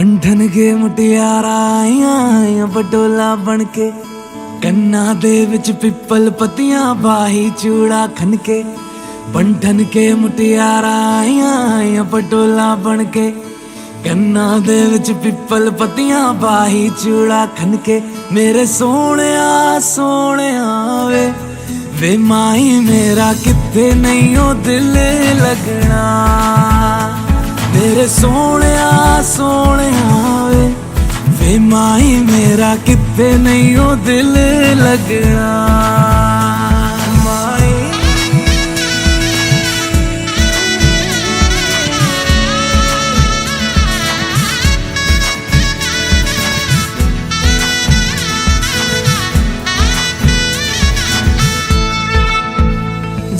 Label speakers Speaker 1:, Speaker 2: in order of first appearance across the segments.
Speaker 1: ਬੰਧਨ ਕੇ ਮੁਟਿਆਰਾਂ ਆਈਆਂ ਬਟੋਲਾ ਬਣ ਕੇ ਕੰਨਾਂ ਦੇ ਵਿੱਚ ਪਿੱਪਲ ਪੱਤੀਆਂ ਬਾਹੀ ਚੂੜਾ ਖਨ ਕੇ ਬੰਧਨ ਕੇ ਮੁਟਿਆਰਾਂ ਆਈਆਂ ਬਟੋਲਾ ਬਣ ਕੇ ਕੰਨਾਂ ਦੇ ਵਿੱਚ ਪਿੱਪਲ ਪੱਤੀਆਂ ਬਾਹੀ ਚੂੜਾ ਖਨ ਕੇ ਮੇਰੇ ਸੋਹਣਿਆ ਸੋਹਣਿਆ ਵੇ ਮਾਈ ਮੇਰਾ ਕਿੱਥੇ ਨਹੀਂ ਉਹ ਦਿਲ ਲੱਗਣਾ ਮੇਰੇ ਸੋਹਣਿਆ ਸੋਹਣਿਆ ਵੇ ਮਾਈ ਮੇਰਾ ਕਿੱਥੇ ਨਹੀਂ ਉਹ ਦਿਲ ਲੱਗਣਾ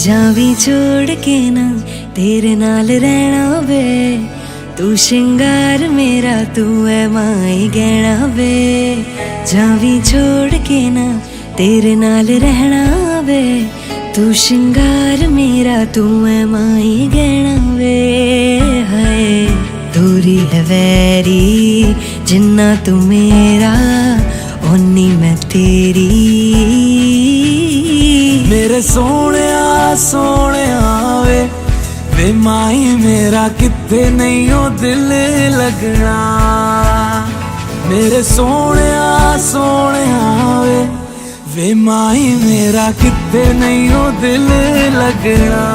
Speaker 2: जावी छोड़ के ना तेरे नाल रहना वे तू श्रृंगार मेरा तू है माई गहना वे जावी छोड़ के ना तेरे नाल रहना वे तू श्रृंगार मेरा तू है माई गहना वे हाय दूरी है वैरी जिन्ना तू मेरा ओनी मैं तेरी
Speaker 1: मेरे सोहणिया सोहणिया वे माई मेरा किथे नहीं ओ दिल लगना मेरे सोहणिया सोहणिया वे माई मेरा किथे नहीं ओ दिल लगना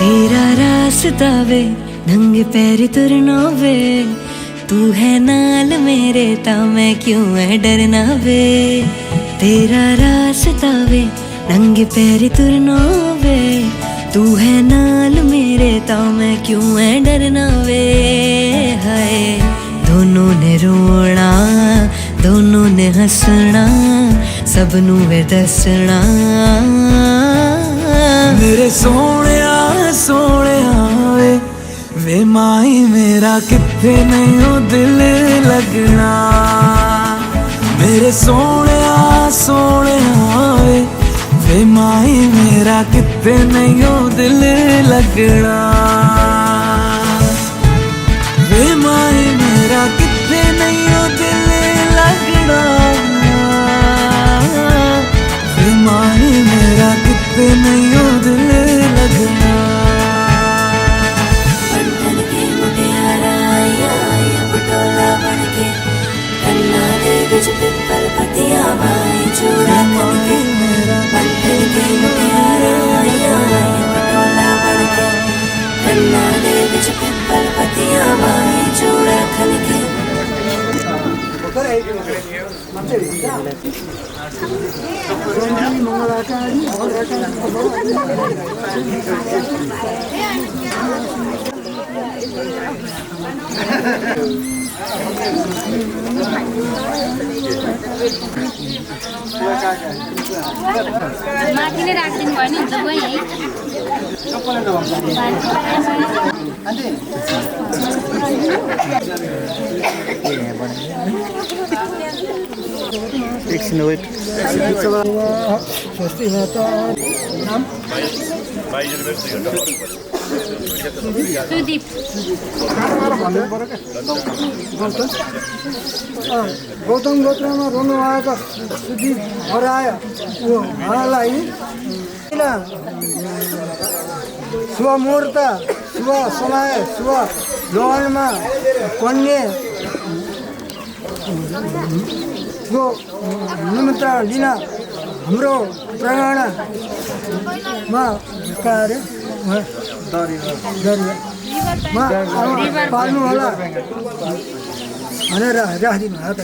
Speaker 2: तेरा रास्ता वे नंगे पैर तुरना वे तू है नाल मेरे ता मैं क्यों है डरना वे तेरा रास्ता वे नंगे पैर तुरना वे तू है नाल मेरे ता मैं क्यों है डरना वे हाय दोनों ने रोना दोनों ने हंसना सबनू वे दसना
Speaker 1: मेरे सोहणिया सोहणिया वे माई मेरा किथे नहीं ओ दिल लगना मेरे सोहणिया सोहणिया वे माई मेरा किथे नहीं ओ दिल लगना वे माई मेरा किथे नहीं ओ दिल लगना वे माई मेरा किथे नहीं ओ दिल लगना
Speaker 2: पिपल पतिया बाई चूड़ा खन के बंधन के मुटियारा पटोला बन के कन्ना दे विच पिपल पतिया बाई चूड़ा खन के
Speaker 3: माथि नै राखिदिनु भयो नि हुन्छ गयो है
Speaker 4: एकछिन वेट
Speaker 3: सुदीप
Speaker 5: गौतम गोत्रमा रोनु आएका सुदीप हरायो ऊ उहाँलाई शुभ मुहुर्त शुभ समय शुभ लगनमा कन्या को निमन्त्रण दिन हाम्रो प्राङ्गणमा कार्य पाल्नु होला भनेर राखिदिनु हो त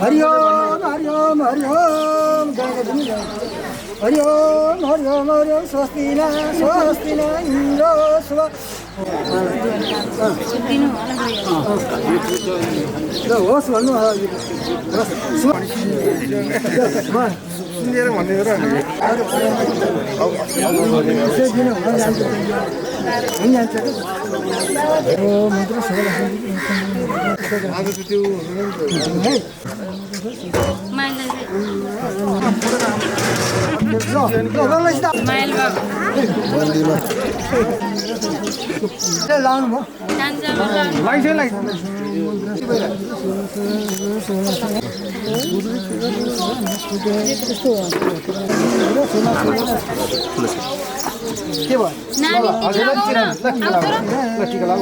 Speaker 5: हरिओम हरिओम हरिओम हरिओम हरिओम हरिओम स्वस्ति न इन्द्र शुभ होस् भन्नु सुनेर भनेर
Speaker 3: माइला स्माइल बाबु
Speaker 5: लाउनु भयो के भयो टिका लाग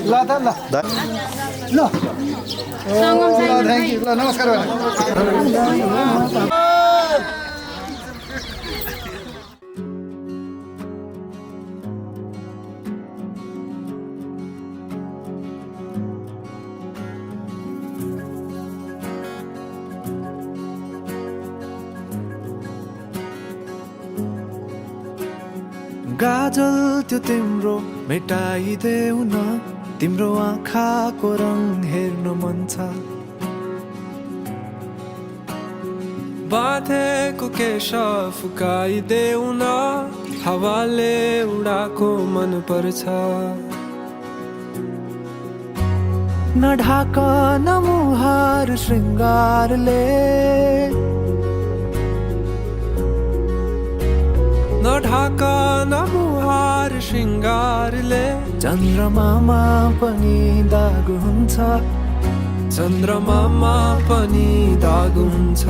Speaker 5: ल त ल थ्याङ्क यू ल नमस्कार
Speaker 1: गाजल त्यो तिम्रो मेटाइदेऊ न तिम्रो आँखाको रङ हेर्न मन छ बाँधेको केश फुकाइदेऊ न हावाले उडाको मन पर्छ न ढाक न मुहार श्रृङ्गारले न ढाक न मुहार श्रृङ्गारले चन्द्रमामा पनि दागु हुन्छ चन्द्रमामा पनि दागु हुन्छ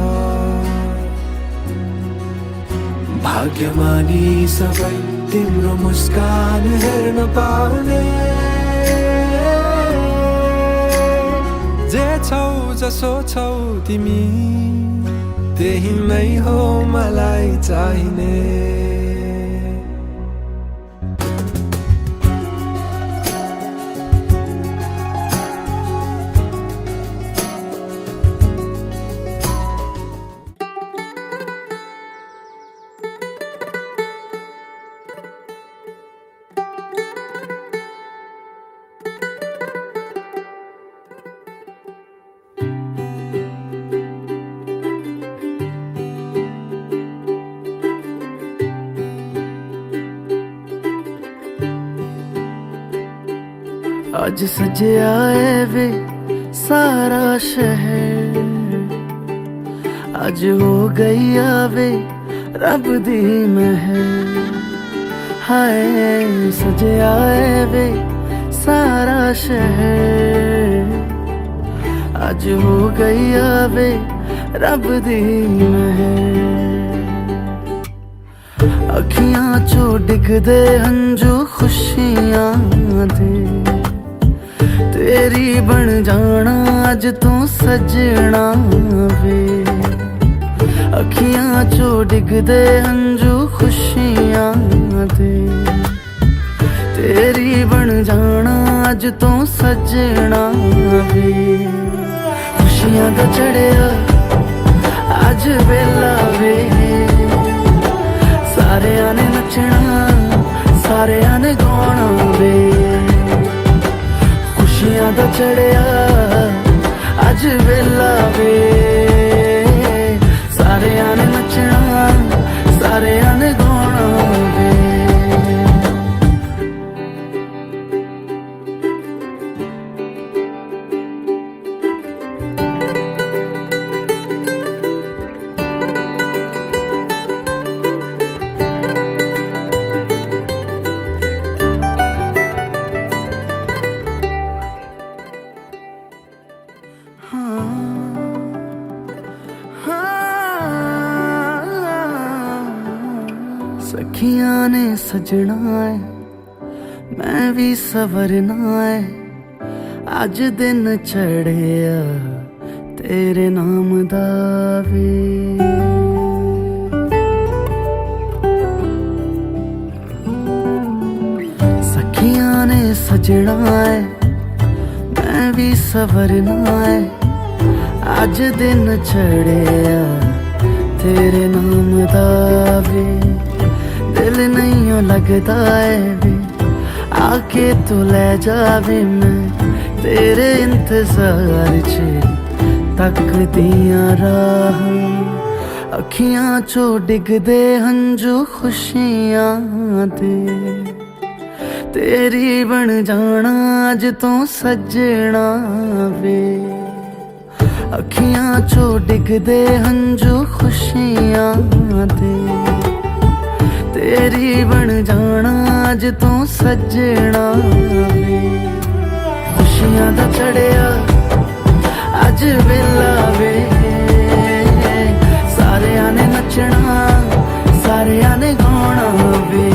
Speaker 1: भाग्यमानी सबै तिम्रो मुस्कान हेर्न पाउने जे छौ जसो छौ तिमी त्यही नै हो मलाई चाहिने
Speaker 4: आज सजया है वे सारा शहर आज हो गई आवे रब दी महर हाय सजया है वे सारा शहर आज हो गई आवे रब दी महर अखियां चो डिगदे हंजू खुशियां दे तेरी बन जाना अज तू सजना वे अखियां चो डिगदे हंजू खुशियां दे तेरी बन जाना अज तू सजना वे खुशियां दा चढ़िया अज वेला वे सारे ने नचना सारे ने गाना वे खुशियां दा चढ़िया अज वेला वे सारे ने नचना सारे ने गाना वे सखियां ने सजना है मैं भी सवरना है अज दिन चढ़िया तेरे नाम दावे सखियां ने सजना है मैं भी सवरना है अज दिन चढ़िया तेरे नाम दावे दिल नहीं लगता है वे आके तू ले जावे मैं तेरे इंतजार च तक दिया राह अखियां चो डिगदे हंजू खुशियां दे तेरी बन जाना अज तो सजना वे अखियां चो डिगदे हंजू खुशियां दे तेरी बन जाना अज तू सजना वे खुशियां दा चढ़िया अज वेला वे सारियां ने नचना सारियां ने गाना वे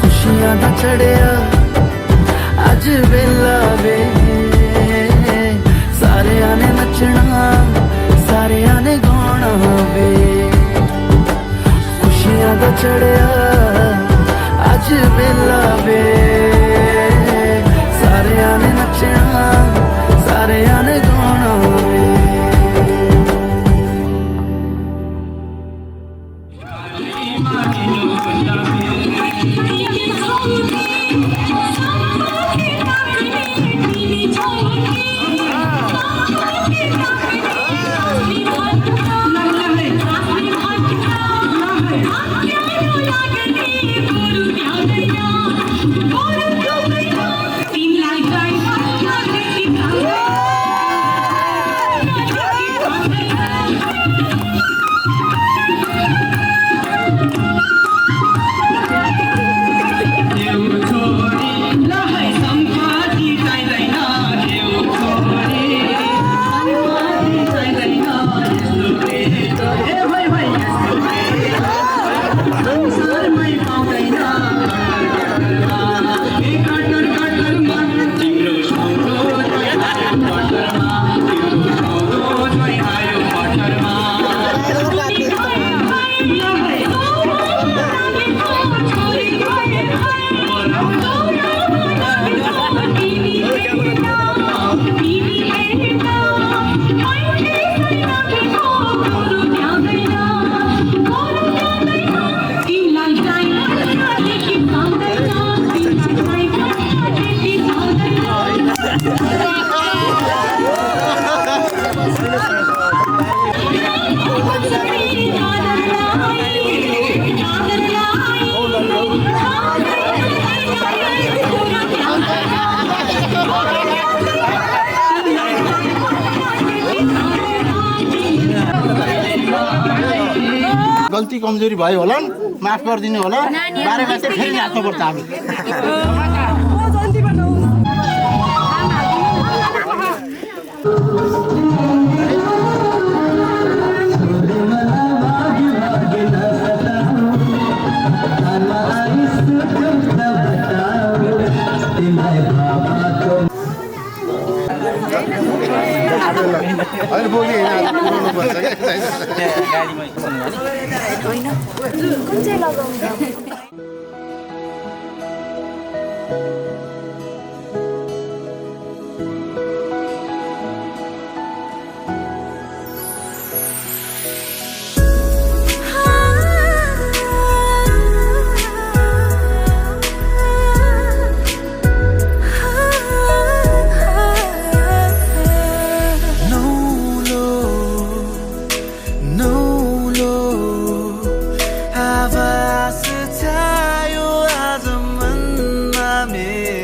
Speaker 4: खुशियां दा चढ़िया अज वेला वे सारियां ने नचना सारियां ने गाना वे खुशियां दा चढ़िया अज वेला वे सारियां ने नचना सारियां ने गाना वे
Speaker 6: गल्ती कमजोरी भयो होला माफ गरिदिनु होला बारे बारे फेरि राख्नुपर्छ हामी अहिले बोली पुराउनु पर्छ गाडीमा होइन कुन चाहिँ लगाउँदा
Speaker 1: मेरा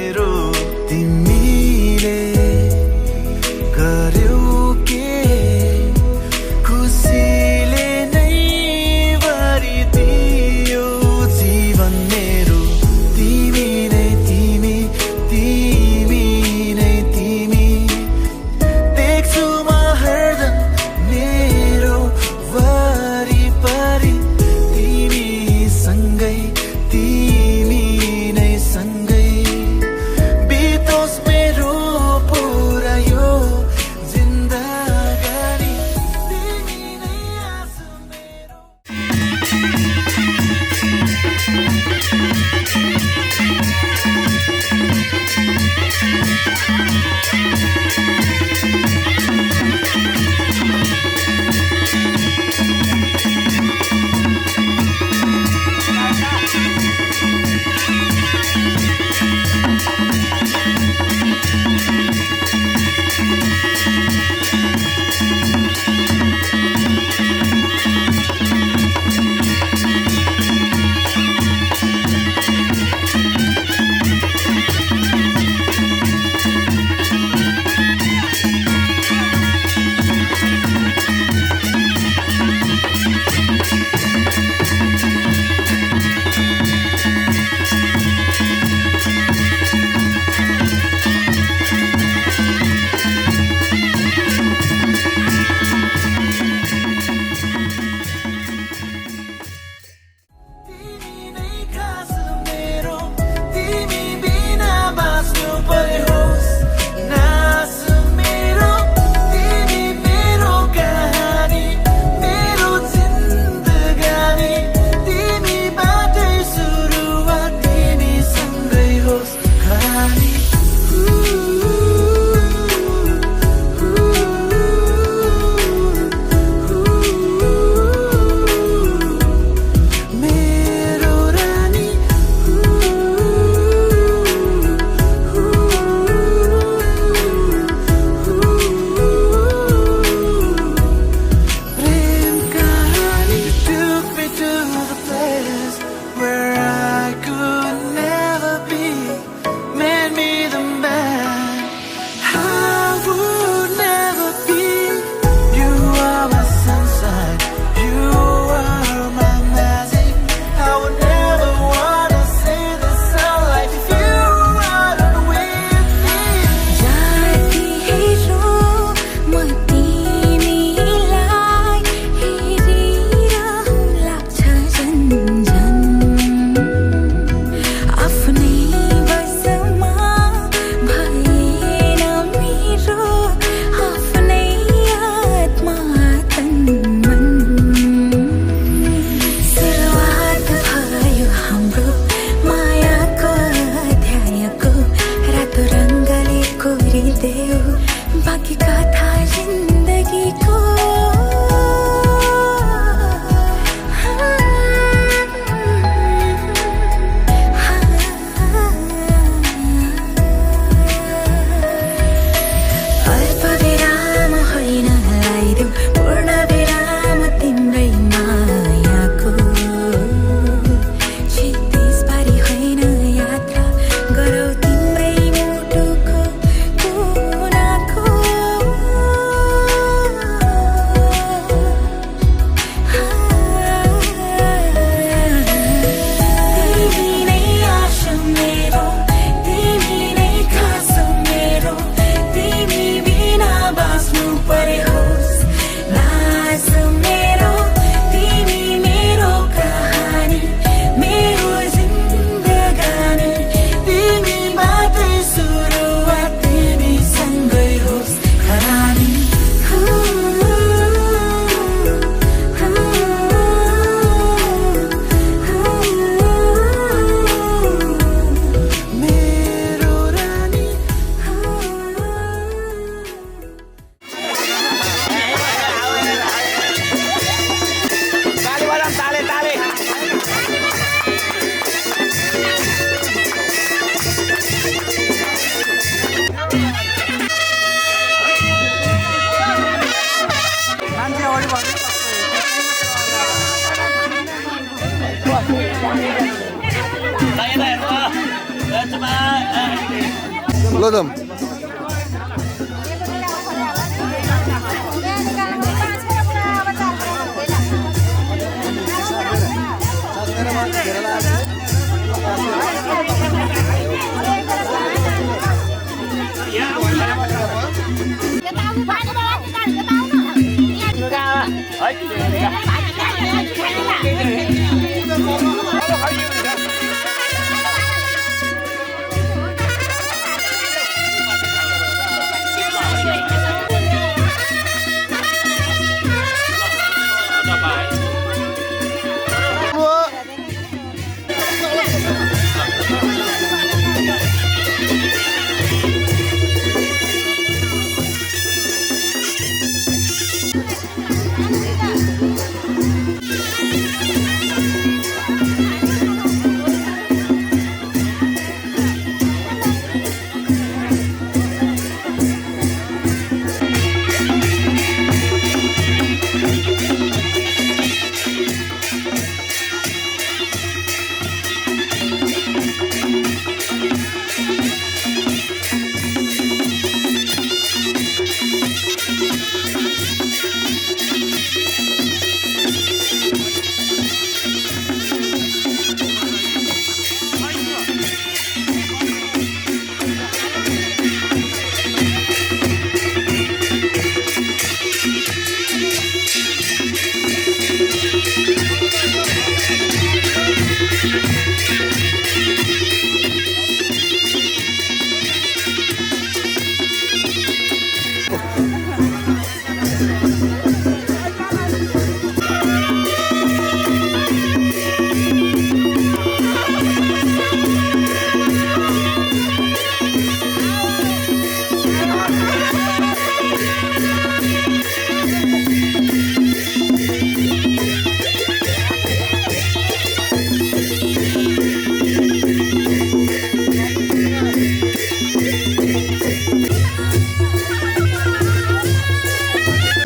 Speaker 7: ल जाम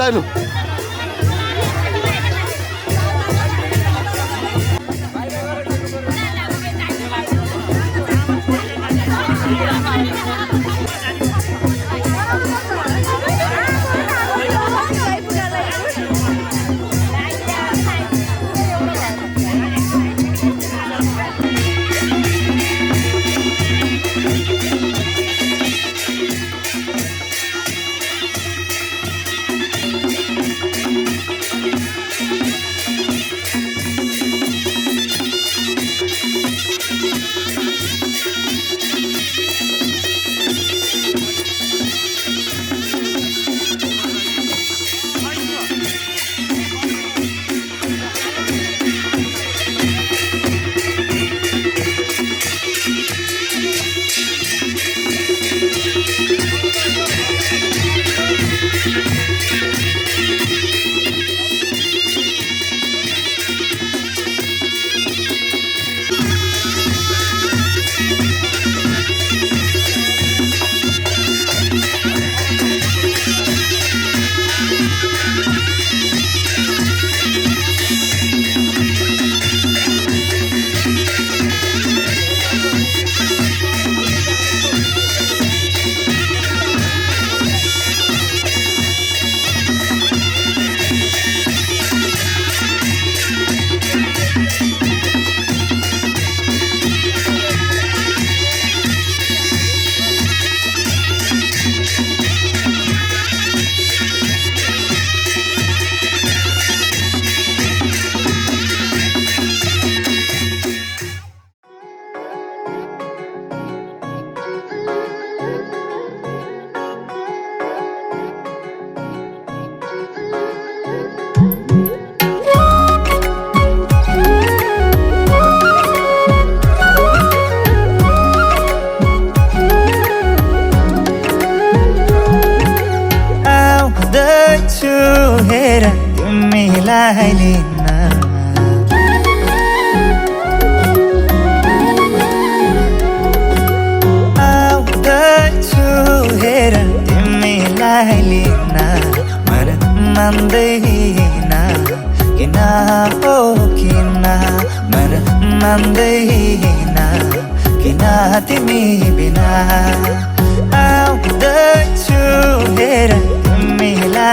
Speaker 7: Tayo.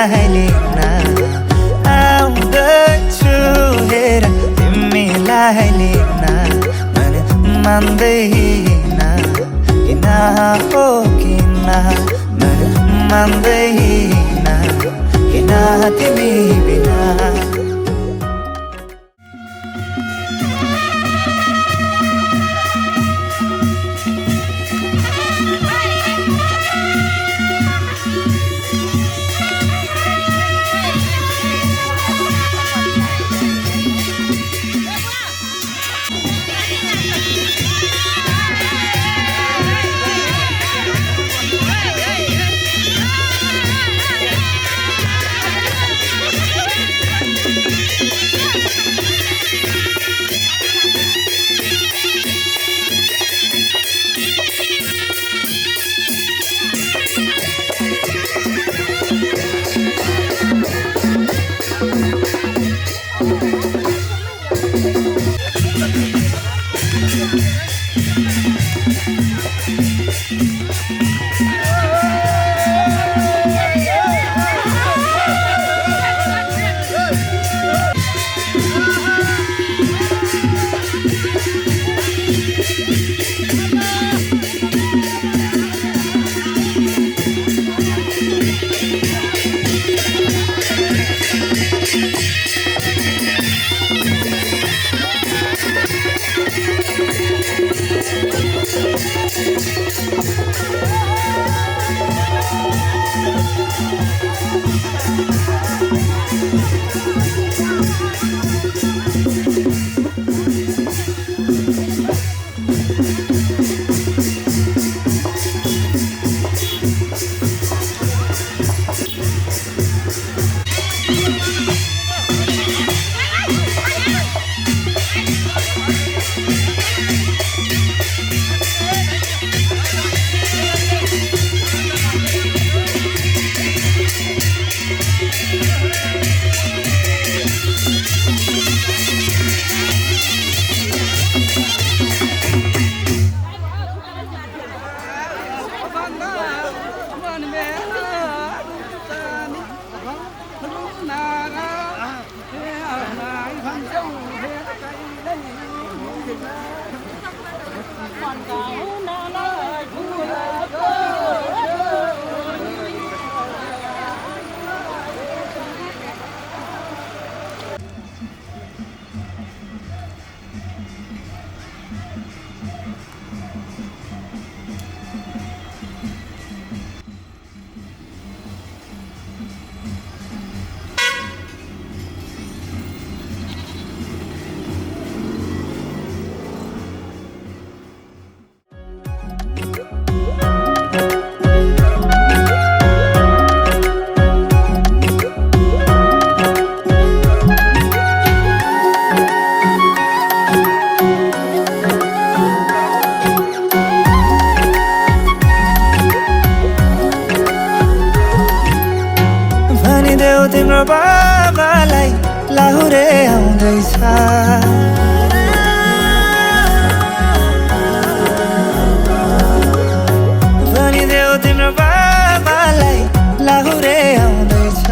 Speaker 7: लिन आउँदैछु हेर तिमीलाई लिन मन मान्दैन किन हो किन मन मान्दैन किन तिमी बिना तिम्रो बाबालाई लाहुरे आउँदैछ भनिदेऊ तिम्रो बाबालाई लाहुरे आउँदैछ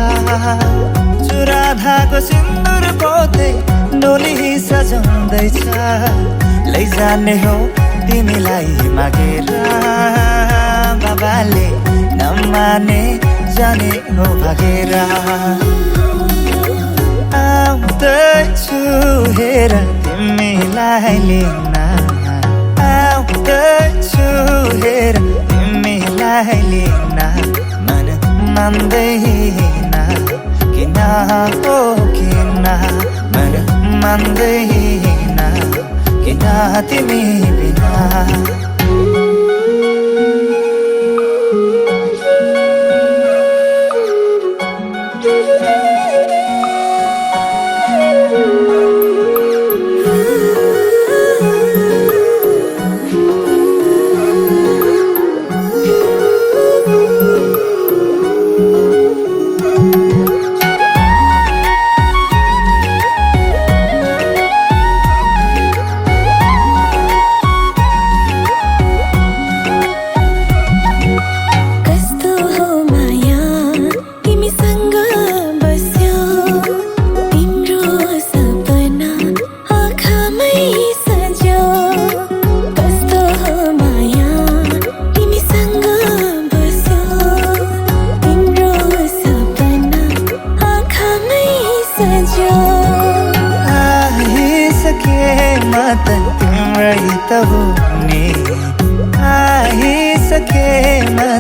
Speaker 7: चुरा धाको सिन्दुर पोते डोली सजाउँदैछ लैजाने हो तिमीलाई मागेर बाबाले नमाने जाने हो भागेर आउँदैछु हेर तिमीलाई लिन आउँदैछु हेर तिमीलाई लिन मन मान्दैन किन हो किन मन मान्दैन किन तिमी बिना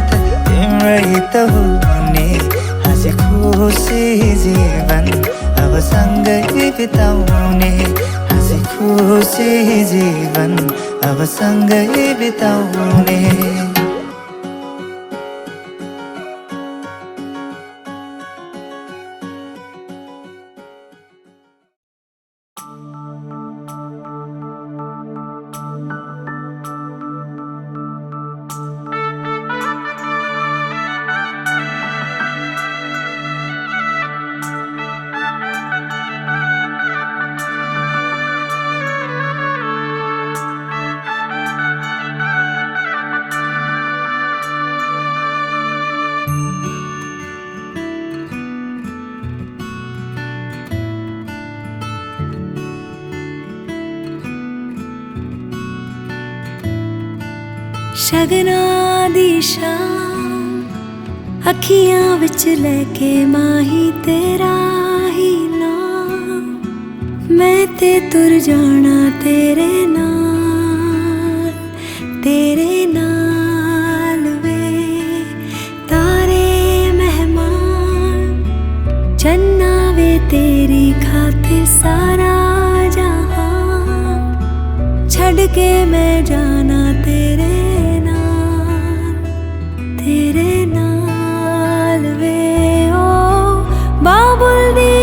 Speaker 7: त तिम्रै त हुने हाँसी खुसी जीवन अब सँगै बिताउने हाँसी खुसी जीवन अब सँगै बिताउने
Speaker 2: शगना दी शाम अखियां विच लेके माही तेरा ही नाम मैं ते तुर जाना तेरे नाल वे तारे मेहमान चन्ना वे तेरी खातिर सारा जहां छड़ के मैं जाना तेरे नाल वे ओ बाबुल दी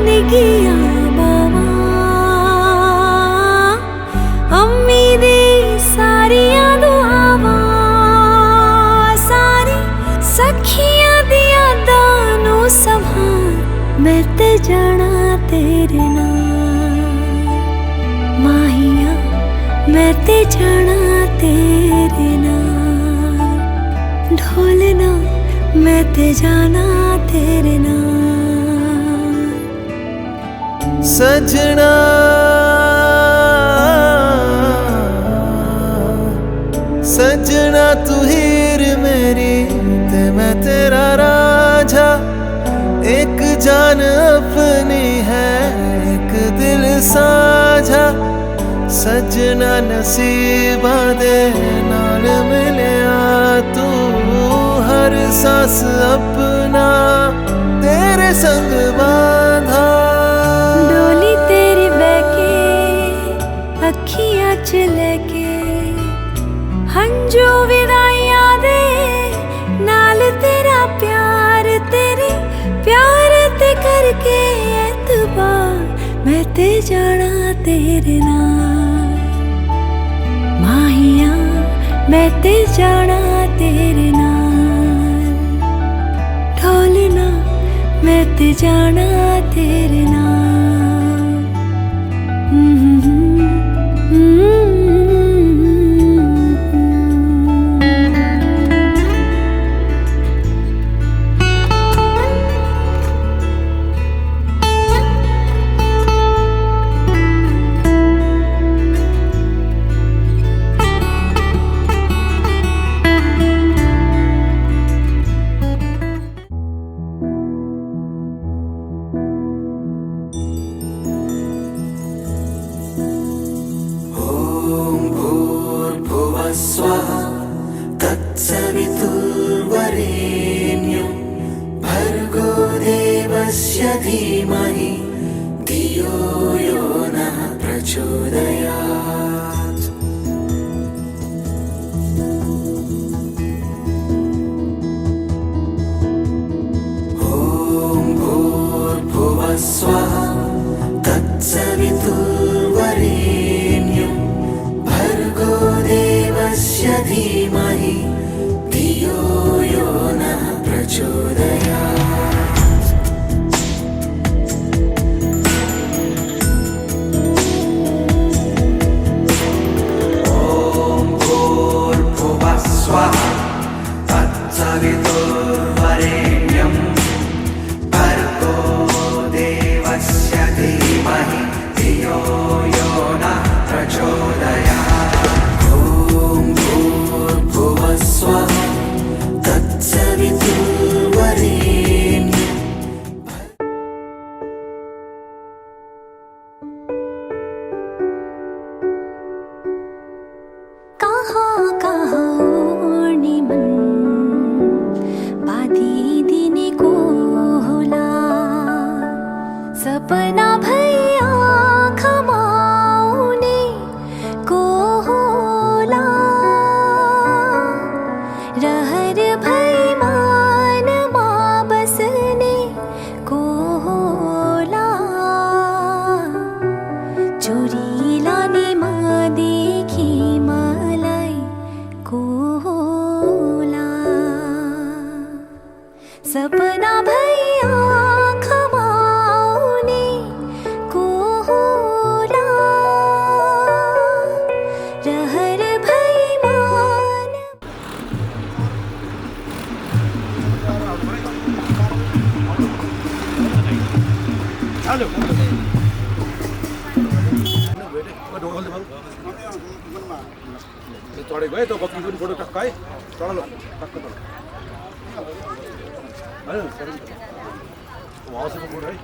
Speaker 2: निगिया बावा अम्मी दी सारियां दुआवां सारी सखियां दी यादां नू संभाल मैं ते जाना तेरे नाल माहिया मैं ते जाना तेरे नाल ढोलना मैं ते जाना तेरे नाल
Speaker 8: सजना सजना तू हीर मेरी ते मैं तेरा राजा एक जान अपनी है एक दिल साझा सजना नसीबा दे नाल मिलिया तू हर सांस अपना तेरे संग बांधा
Speaker 2: डोली तेरी बहके अखियां च लेके हंजू विदाइयां दे नाल तेरा प्यार तेरे प्यार ते करके एतबार मैं ते जाना तेरे नाल माहिया मैं ते जाना तेरे नाल ढोलना मैं ते जाना तेरे नाल रहर भई मान माँ बसने को होला चोरी लाने माँ देखी मलाई को होला सपना भई आँख माउने को होला रहर भई मान
Speaker 9: चढेको है त बक्री पनि फोटो टक्क है चढ टक्क हौसको फोटो है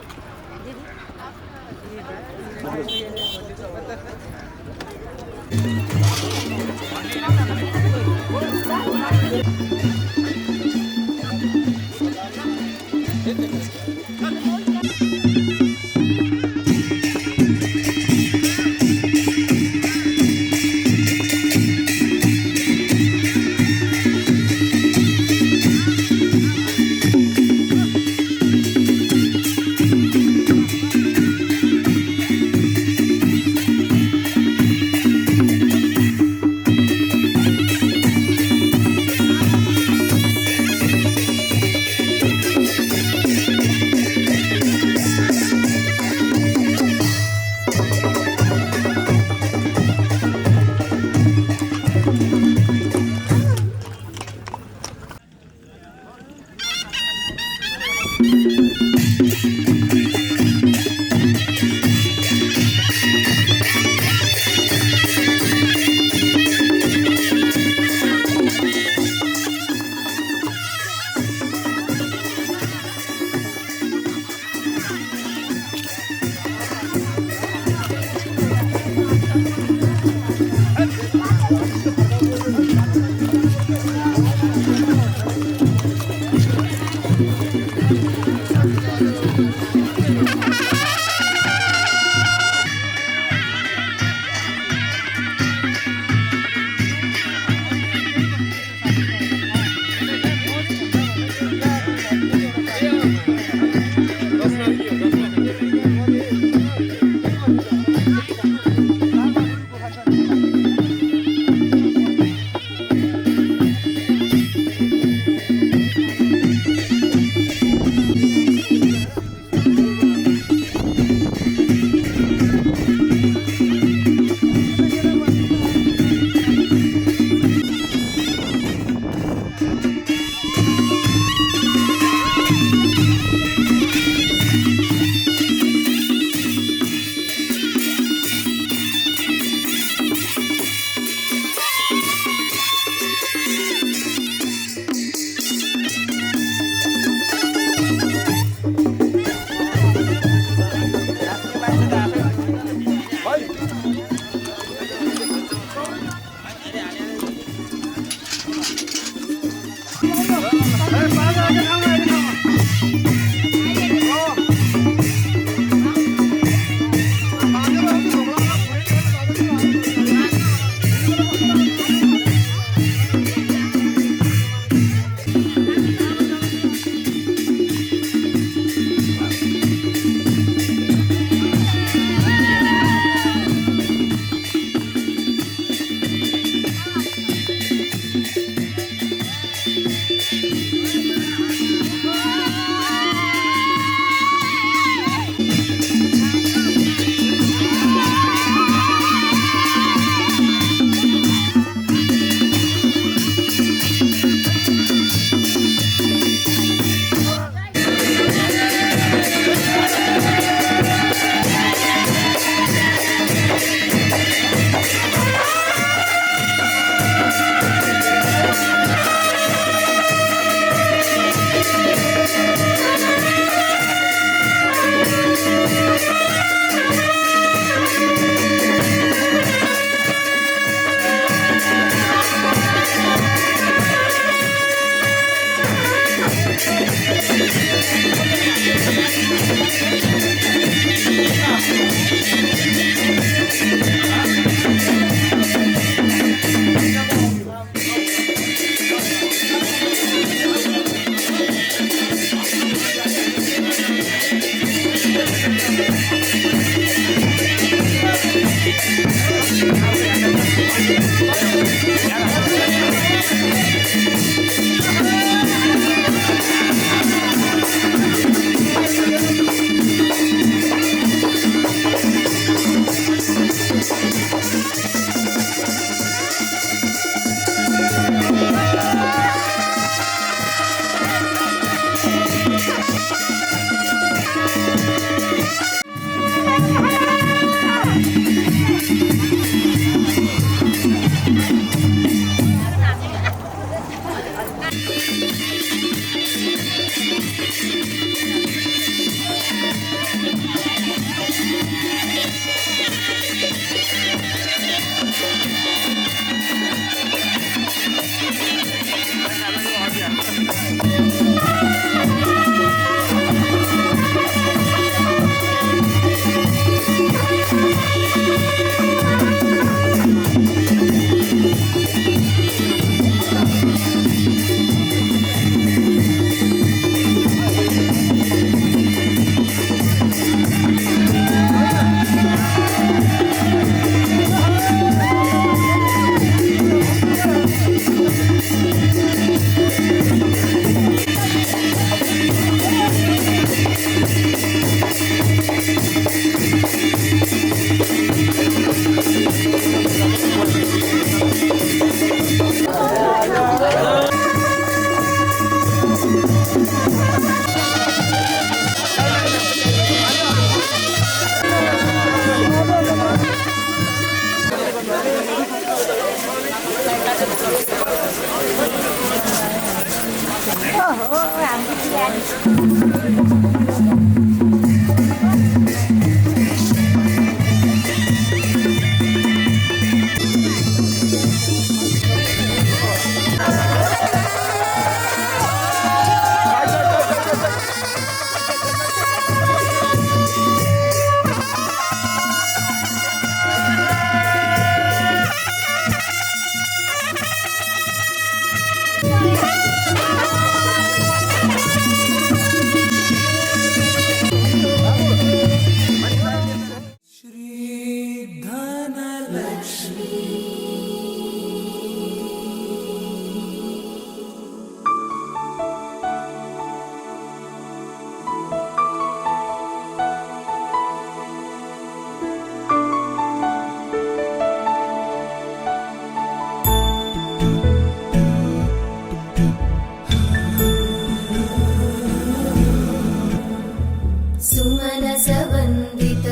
Speaker 5: ओहो हाम्रो बिहानी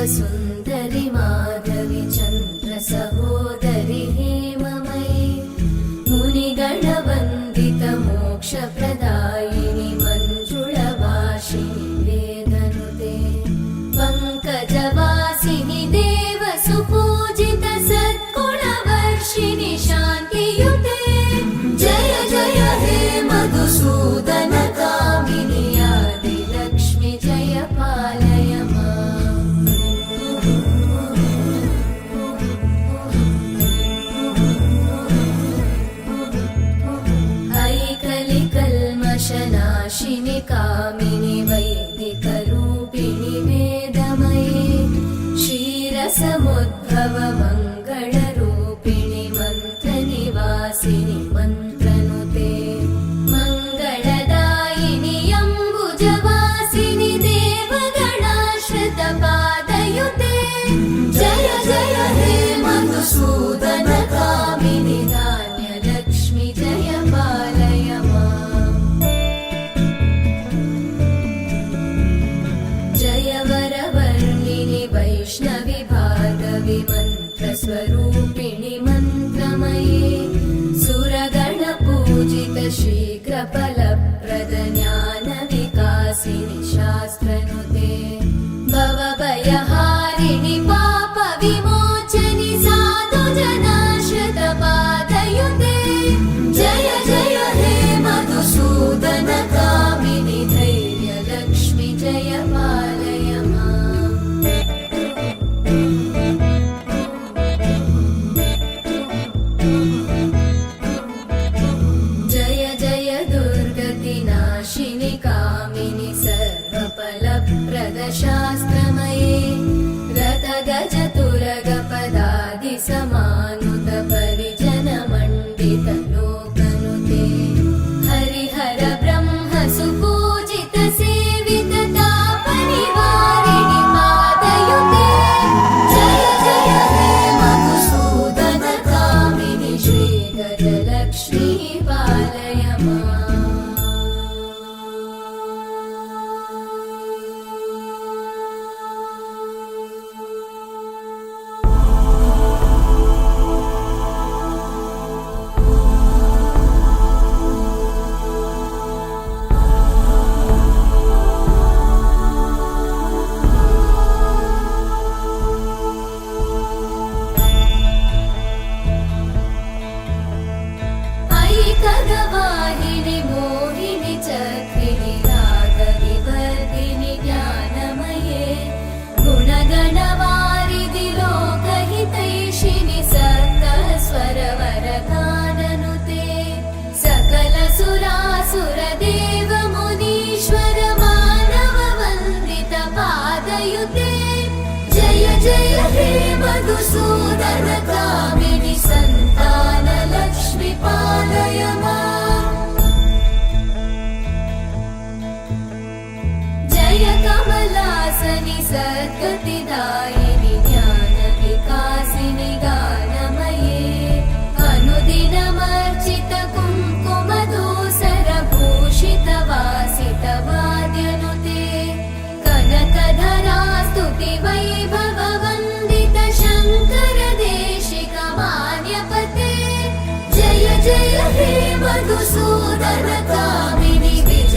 Speaker 2: सुन्दरि माधवी चन्द्र सहोदरि हेममयी मुनिगणवन्दित मोक्षप्रदायिनि मञ्जुळभाषिणि वेदनुते पङ्कजवासिनि देवसुपूजित सद्गुणवर्षिणि शान्तियुते जय जय हे मधुसूदन कामिनि आदिलक्ष्मि जय पालय नाशिनि कामिनि वैदिकरूपिणि वेदमये क्षीरसमुद्भव मङ्गलरूपिणि मन्त्रनिवासिनि मन्त्रनुते मङ्गलदायिनि अम्बुजवासिनि देवगणाश्रितपादयुते जय जय हे मधुसूदन कामिनि धान्यलक्ष्मि जय पालय वैष्णवि भार्गवि मन्त्रस्वरूपिणि मन्त्रमये सुरगणपूजित शीघ्रफलप्रद ज्ञानविकासिनि शास्त्रनुते भवभयहारिणि पापविमोचनि साधुजनाश्रितपादयुते जय जय हे मधुसूदन कामिनि धैर्यलक्ष्मि जय पालय नाशिनि कामिनि सर्वफलप्रदशास्त्रमये रथगजतुरगपदादि समानुत परिजनमण्डित लोकनुते हरिहर ब्रह्म सुपूजित सेवित तापनिवारिणि पादयुते जय जय हे मधुसूदन कामिनि श्रीगजलक्ष्मी पालय खगवाहिनि मोहिनि चक्रिणि रागनि वर्धिनि ज्ञानमये गुणगणवारिधि लोकहितैषिणि सप्तस्वरवरगाननुते सकलसुरासुरदेव मुनीश्वर मानव वन्दित पादयुते जय जय हे मधुसूदन कामिनि सन्तान लक्ष्मी पालय जय कमलासनि सद्गतिदायिनि ज्ञानविकासिनि गानमये अनुदिनमर्चित कुङ्कुमधूसर भूषित वासित वाद्यनुते कनकधरा स्तुति वैभव वन्दित शङ्कर देशिक मान्यपते जय जय हे मधुसूदन कामिनि विजय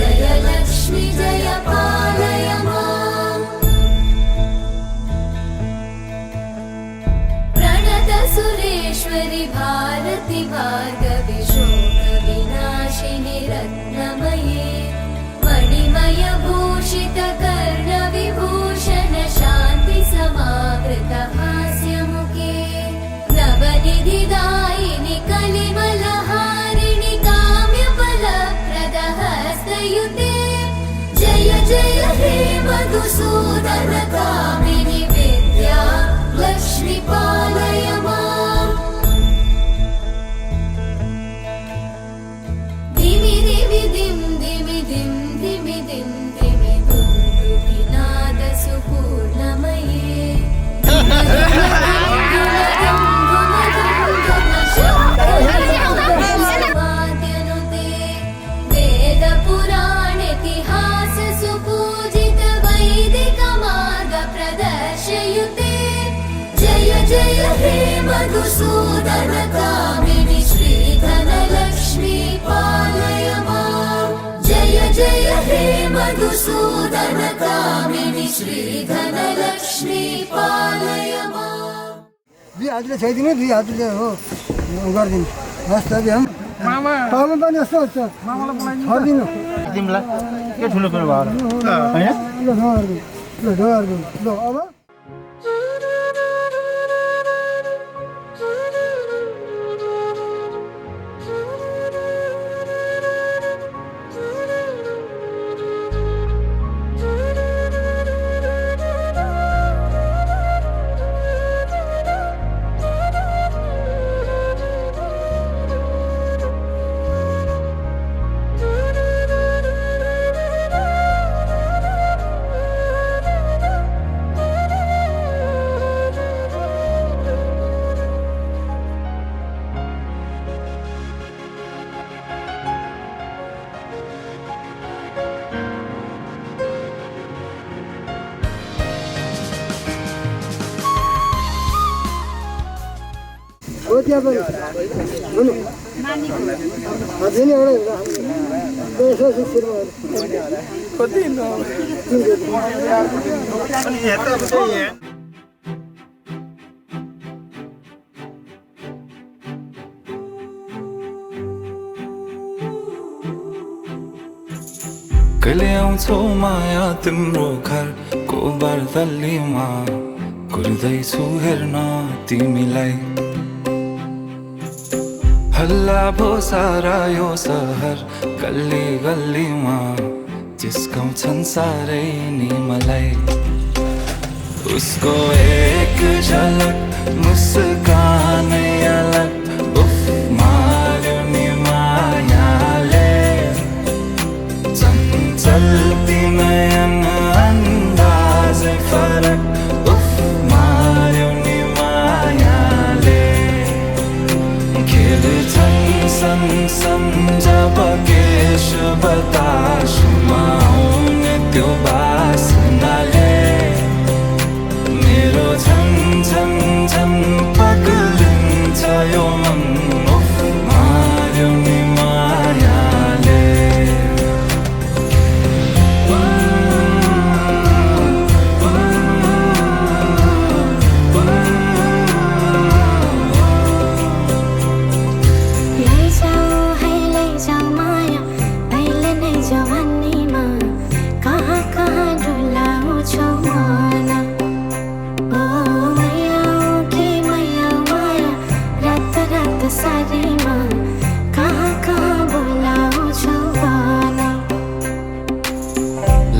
Speaker 2: रत्नमये मणिमय भूषित कर्ण विभूषण शान्ति समावृत हास्यमुखे नवनिधिदायिनि कलिमलहारिणि काम्यफलप्रद हस्तयुते जय जय हे मधुसूदन कामिनि विद्या लक्ष्मी पालय माम् धिमि धिमि धिं धिमि धिं धिमि धिं धिमि दुन्दुभिनाद सुपूर्णमये वेद पुराण इतिहास सुपूजित वैदिक मार्ग प्रदर्शयुते जय जय हे मधुसूदन कामिनि श्रीधन लक्ष्मी पालय माम् जय जय हे मधुसूदन कामिनि श्रीधन लक्ष्मी पालय माम्
Speaker 5: दुई हातले छाइदिनु दुई हातले हो गरिदिनु हस् त बिहान मामा पनि यस्तो हुन्छ छरिदिनु
Speaker 6: तिमीलाई के ठुलो कुरो भयो होइन
Speaker 5: ल अब त्यहाँ पनि हुनु
Speaker 1: कहिले आउँछौ माया तिम्रो घरको बर्दलीमा कुर्दैछु हेर्न तिमीलाई हल्ला भो सारा यो सहर गल्ली गल्लीमा जिस्काउँछन् सारै नि मलाई उसको एक झलक मुस्कानै अलग उफ मार्यो नि मायाले चञ्चल्ती नयन अन्दाजै फरक उफ मार्यो नि मायाले खेल्छन् सँगसँग जब केश बतासमा आउने त्यो बासनाले मेरो झन् झन् झन् पग्लिन्छ यो मन उफ मार्यो नि मायाले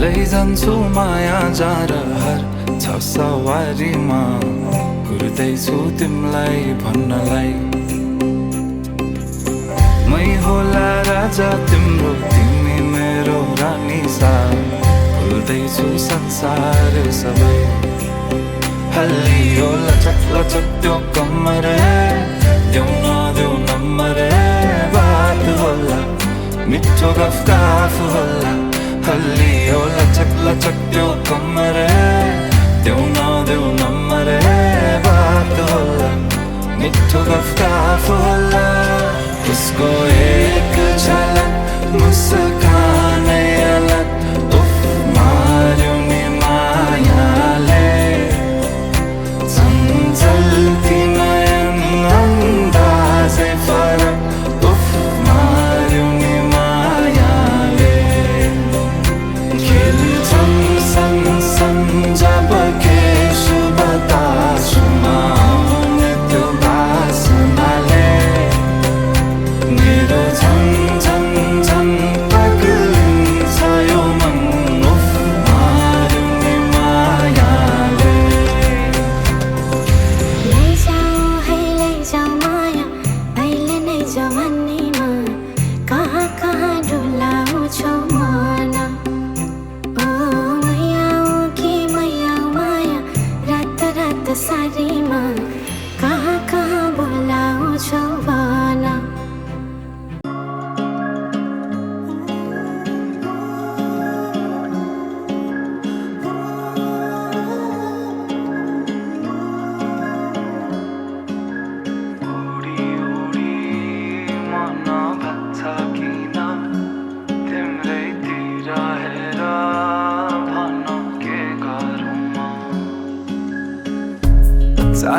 Speaker 1: लैजान्छु माया जारहर छ सवारीमा कुर्दैछु तिमीलाई भन्नलाई मै होला राजा तिम्रो तिमी मेरो रानी सा भुल्दैछु संसार सबै हल्लियो लचक लचक त्यो कम्मर देऊ नदेऊ नम्बर बात होला मिठो गफ होला हल्लियो लचक लचक त्यो कम्मर देऊ नदेऊ नम्बर बात होला मिठो गफ होला उसको एक झलक मुस्कानै अलग उफ मार्यो नि मायाले चञ्चल्ती नयन अन्दाजै फरक उफ मार्यो नि मायाले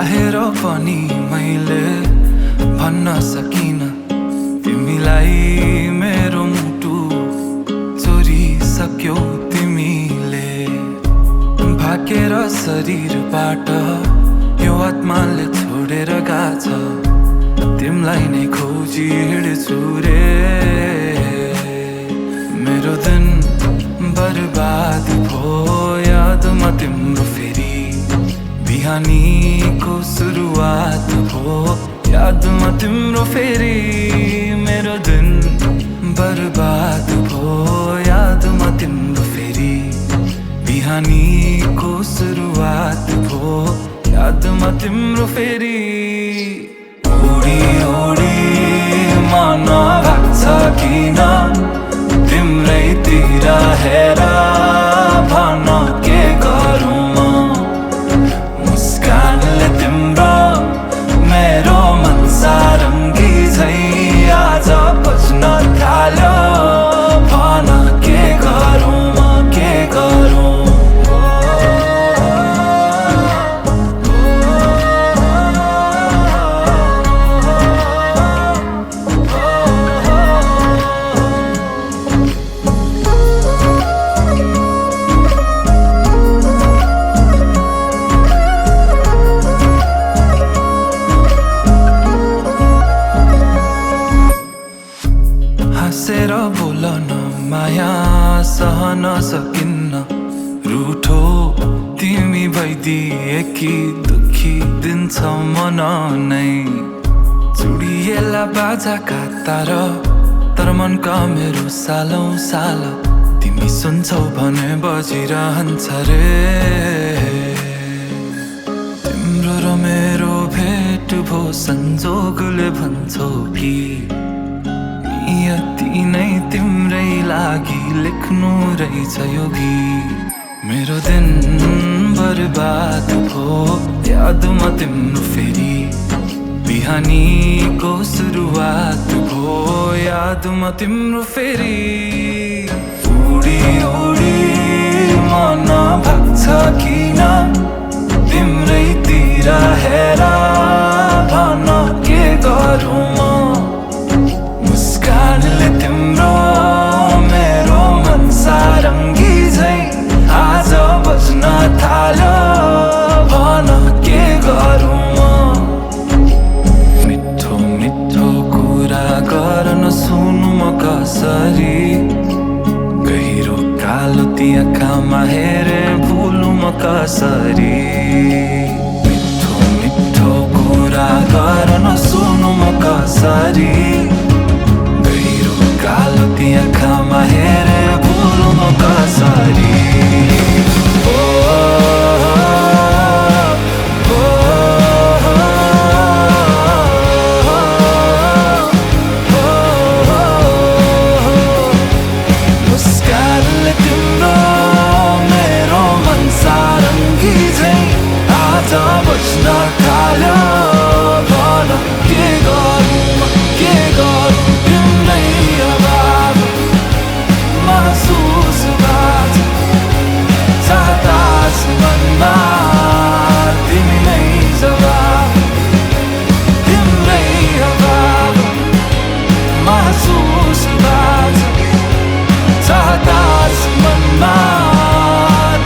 Speaker 1: चाहेर पनि मैले भन्न सकिन तिमीलाई मेरो मुटु चोरिसक्यौ तिमीले भाकेर शरीरबाट यो आत्माले छोडेर गाछ तिमीलाई नै खोजी हिँड्छु रे मेरो दिन बर्बाद भो यादमा तिम्रो फेरि बिहानीको सुरुवात भो यादमा तिम्रो फेरि मेरो दिन बर्बाद भो यादमा तिम्रो फेरि बिहानीको सुरुवात भो यादमा तिम्रो फेरि ओडी ओडी मन लाग्छ किन तिम्रैतिर हेर भन के गरौँ म मुस्कानले तिम्रो मेरो मन सारङ्गी झै आज बज्न थाल्यो भन के गरौँ म के गरौँ हाँसेर बोलन माया सहन सकिन्न रूठो तिमी भइदिएकी दुखी दिन्छ मन नै चुडिएला बाजाका तार तर मनका मेरो सालौं साल तिमी सुन्छौ भने बजिरहन्छ रे तिम्रो र मेरो भेट भो संजोगले भन्छौ कि नियति नै तिम्रै लागि लेख्नु रहेछ यो गीत मेरो दिन बर्बाद भो यादमा तिम्रो फेरि बिहानीको सुरुवात भो यादमा तिम्रो फेरि उडी उडी मन भाग्छ किन तिम्रैतिर हेर भन के गरौँ म मुस्कानले तिम्रो मेरो मन सारङ्गी झै आज बज्न थाल्यो भन के गरौँ म मिठो मिठो कुरा गर्न सुनु म कसरी गहिरो कालो ती आँखामा हेरे भुलु म कसरी मिठो मिठो कुरा गर्न सुनु म कसरी कालो ती आँखामा हेरे भुलु म कसरी मुस्कानले तिम्रो मेरो मन सारङ्गी झै आज बज्न थाल्यो भन के गरौँ के गरौँ तिम्रै अभाव महसुस बाज चाहतास मनमा तिमी नै जवाब तिम्रै अभाव महसुस बाज चाहतास मनमा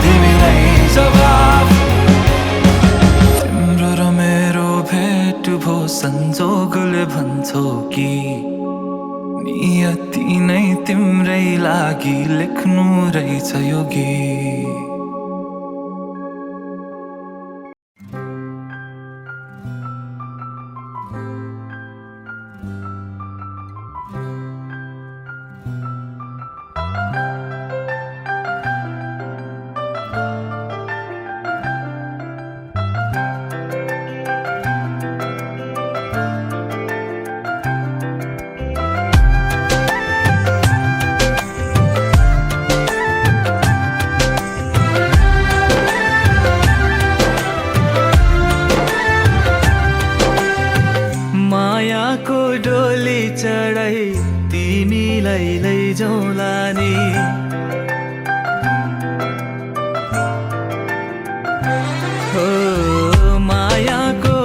Speaker 1: तिमी नै जवाब तिम्रो र मेरो भेट भो संजोगले भन्छौ कि नियति नै तिम्रै लागि लेख्नु रहेछ यो गीत चढाई तिमीलाई लैजाउँला नि हो मायाको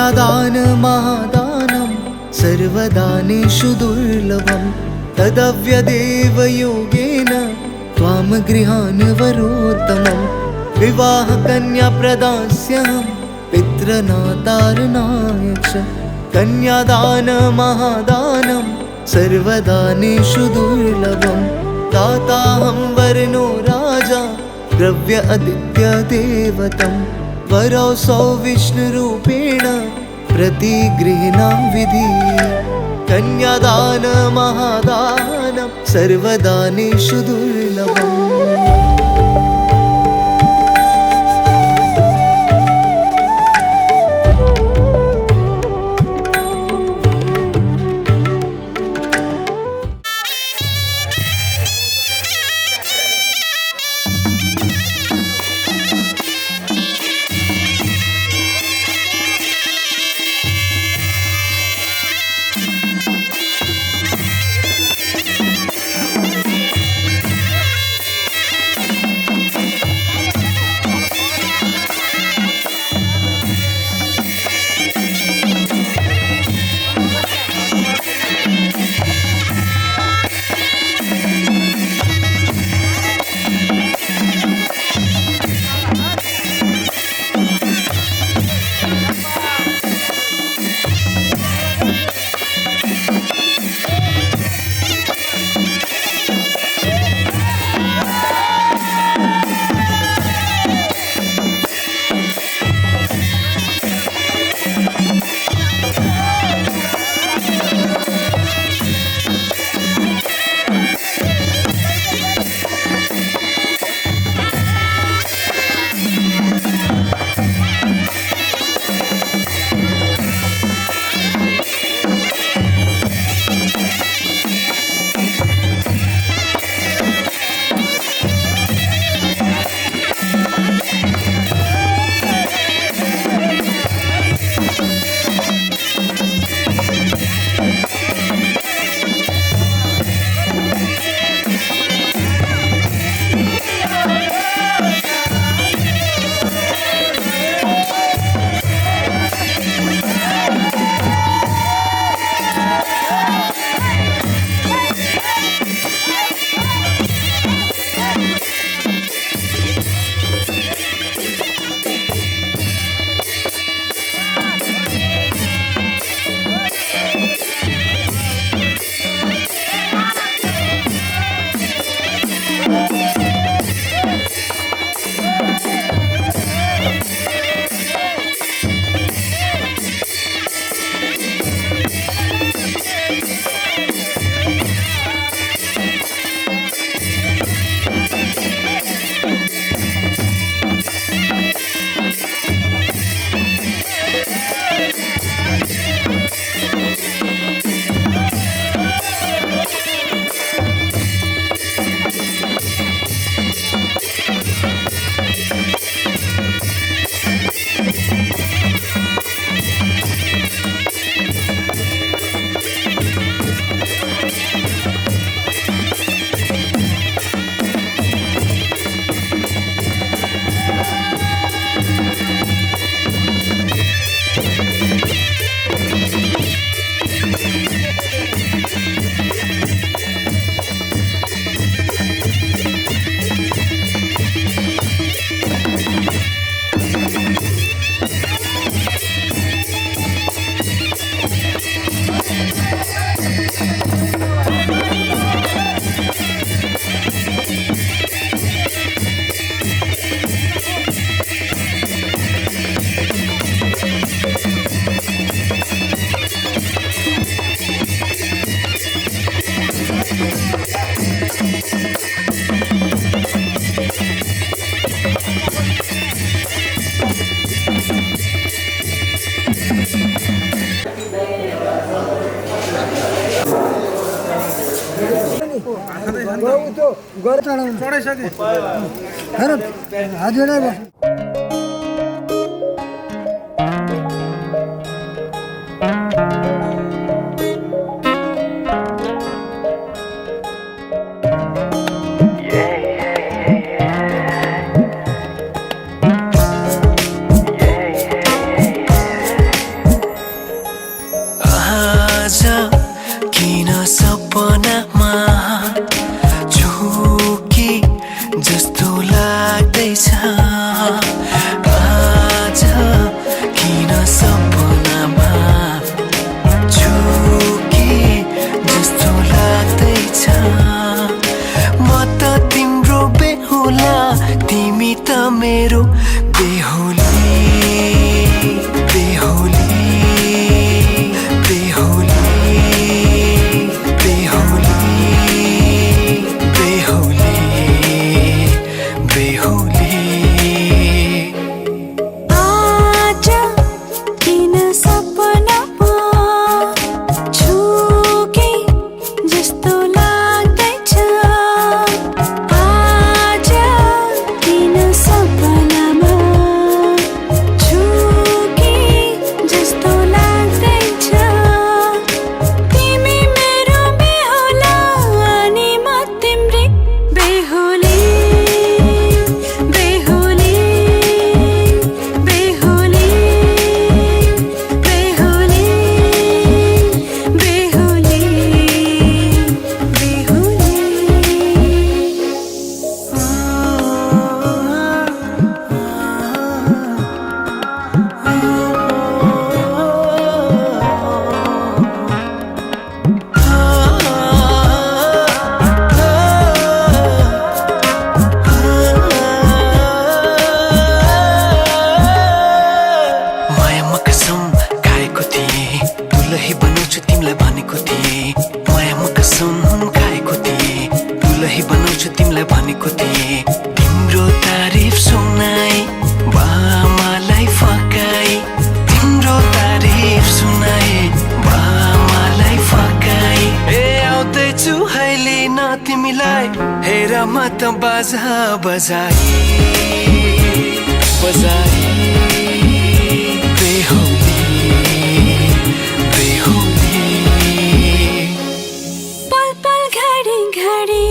Speaker 7: कन्यादान महादानं सर्वदानेषु दुर्लभं तदव्यदेव योगेन त्वां गृहान् वरोत्तमं विवाह कन्या प्रदास्यहं पितृनातारणाय च कन्यादान महादानं सर्वदानेषु दुर्लभं दाताहं वर्णो राजा द्रव्य आदित्य देवतं वरौसौ विष्णुरूपेण प्रतिगृह्णां विधि कन्यादान महादानं सर्वदानेषु दुर्लभम्
Speaker 5: गएर चढाउनु
Speaker 9: चढाइसके
Speaker 5: हात जोडेर बस्नु
Speaker 7: लाग्दैछ आज किन सपनामा झुके जस्तो लाग्दैछ म त तिम्रो बेहुला तिमी त मेरो बेहुली बेहुली बेहुली बेहुली बेहुली बेहुली
Speaker 2: आज किन सपनामा झुके जस्तो लाग्दैछ आज किन सपनामा झुके जस्तो लाग्दैछ तिमी मेरो बेहुला अनि म तिम्रै बेहुली बेहुली बेहुली बेहुली बेहुली
Speaker 7: मायामा कसम खाएको थिएँ दुलही बनाउँछु तिमीलाई भनेको थिएँ मायामा कसम खाएको थिएँ दुलही बनाउँछु तिमीलाई भनेको थिएँ तिम्रो तारिफ सुनाई बामालाई फकाई तिम्रो तारिफ सुनाई बामालाई फकाई ए आउँदैछु है लिन तिमीलाई हेर म त बाजा बजाई बजाई बेहुली बेहुली
Speaker 2: पल पल घडी घडी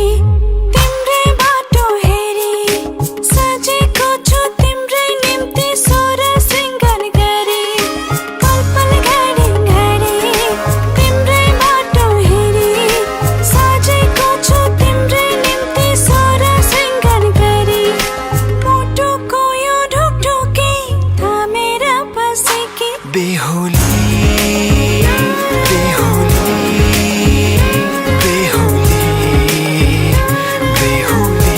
Speaker 2: तिम्रै बाटो हेरी सजेको छु तिम्रै निम्ति सोर सिंगार गरी पल पल घडी घडी तिम्रै बाटो हेरी सजेको छु तिम्रै निम्ति सोर सिंगार गरी मुटुको यो ढुकढुकी थामेर बसेकी
Speaker 7: बेहुली बेहुली बेहुली बेहुली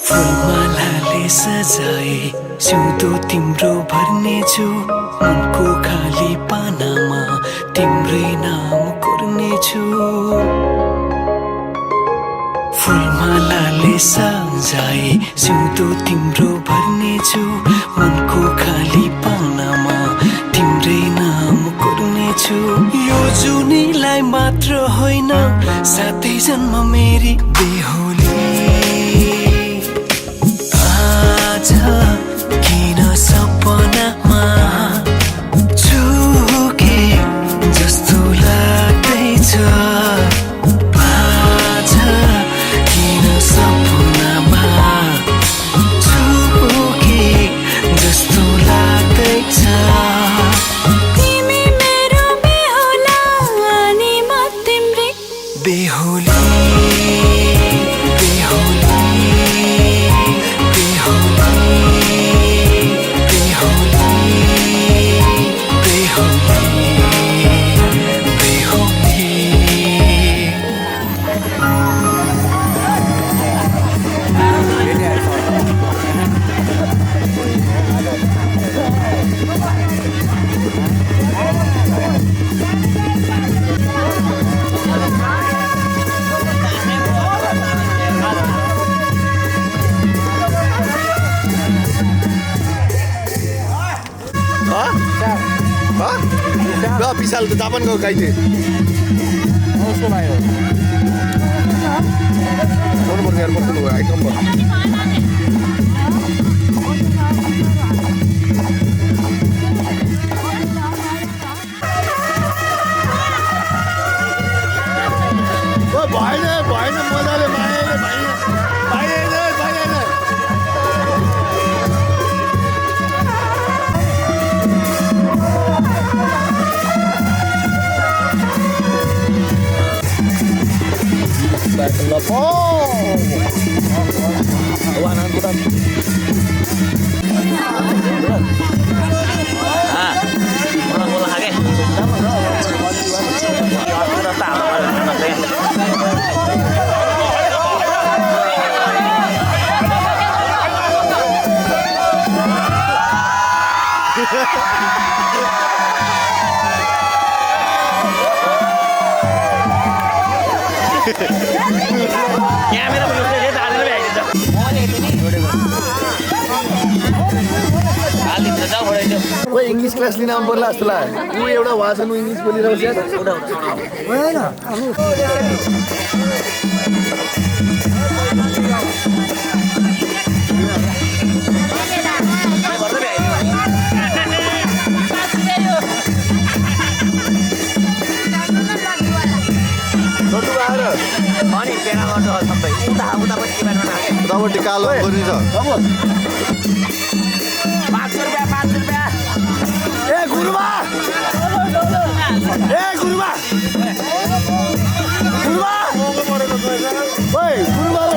Speaker 7: फुलमालाले सजाए सिउँदो तिम्रो भर्नेछु मनको खाली पानामा तिम्रै नाम कोर्नेछु फुलमालाले सजाए सिउँदो तिम्रो भर्नेछु मनको खाली पानामा तिम्रै नाम कोर्नेछु यो जुनीलाई मात्र होइन साथै जन्म मेरी बेहुली आज किन सपनामा झुके जस्तो लाग्दैछ आज किन सपनामा झुके जस्तो लाग्दैछ
Speaker 2: तिमी मेरो बेहुला अनि म तिम्रै
Speaker 7: बेहुली बेहुली बेहुली बेहुली बेहुली बेहुली
Speaker 6: विशाल त जापान गएको गाई थियो
Speaker 9: उसको भाइ हो
Speaker 6: एयरपोर्ट आइटम भयो भएन भएन मजाले भाइले भाइले भाइले
Speaker 8: इंग्लिश क्लास लिन आउनु पर्ला जस्तो लाग्यो ऊ एउटा भाषा इंग्लिश बोलिरहेको
Speaker 5: होइन
Speaker 8: उतापट्टि कालो गर्नु छ ए गुरुबा ओइ गुरुबा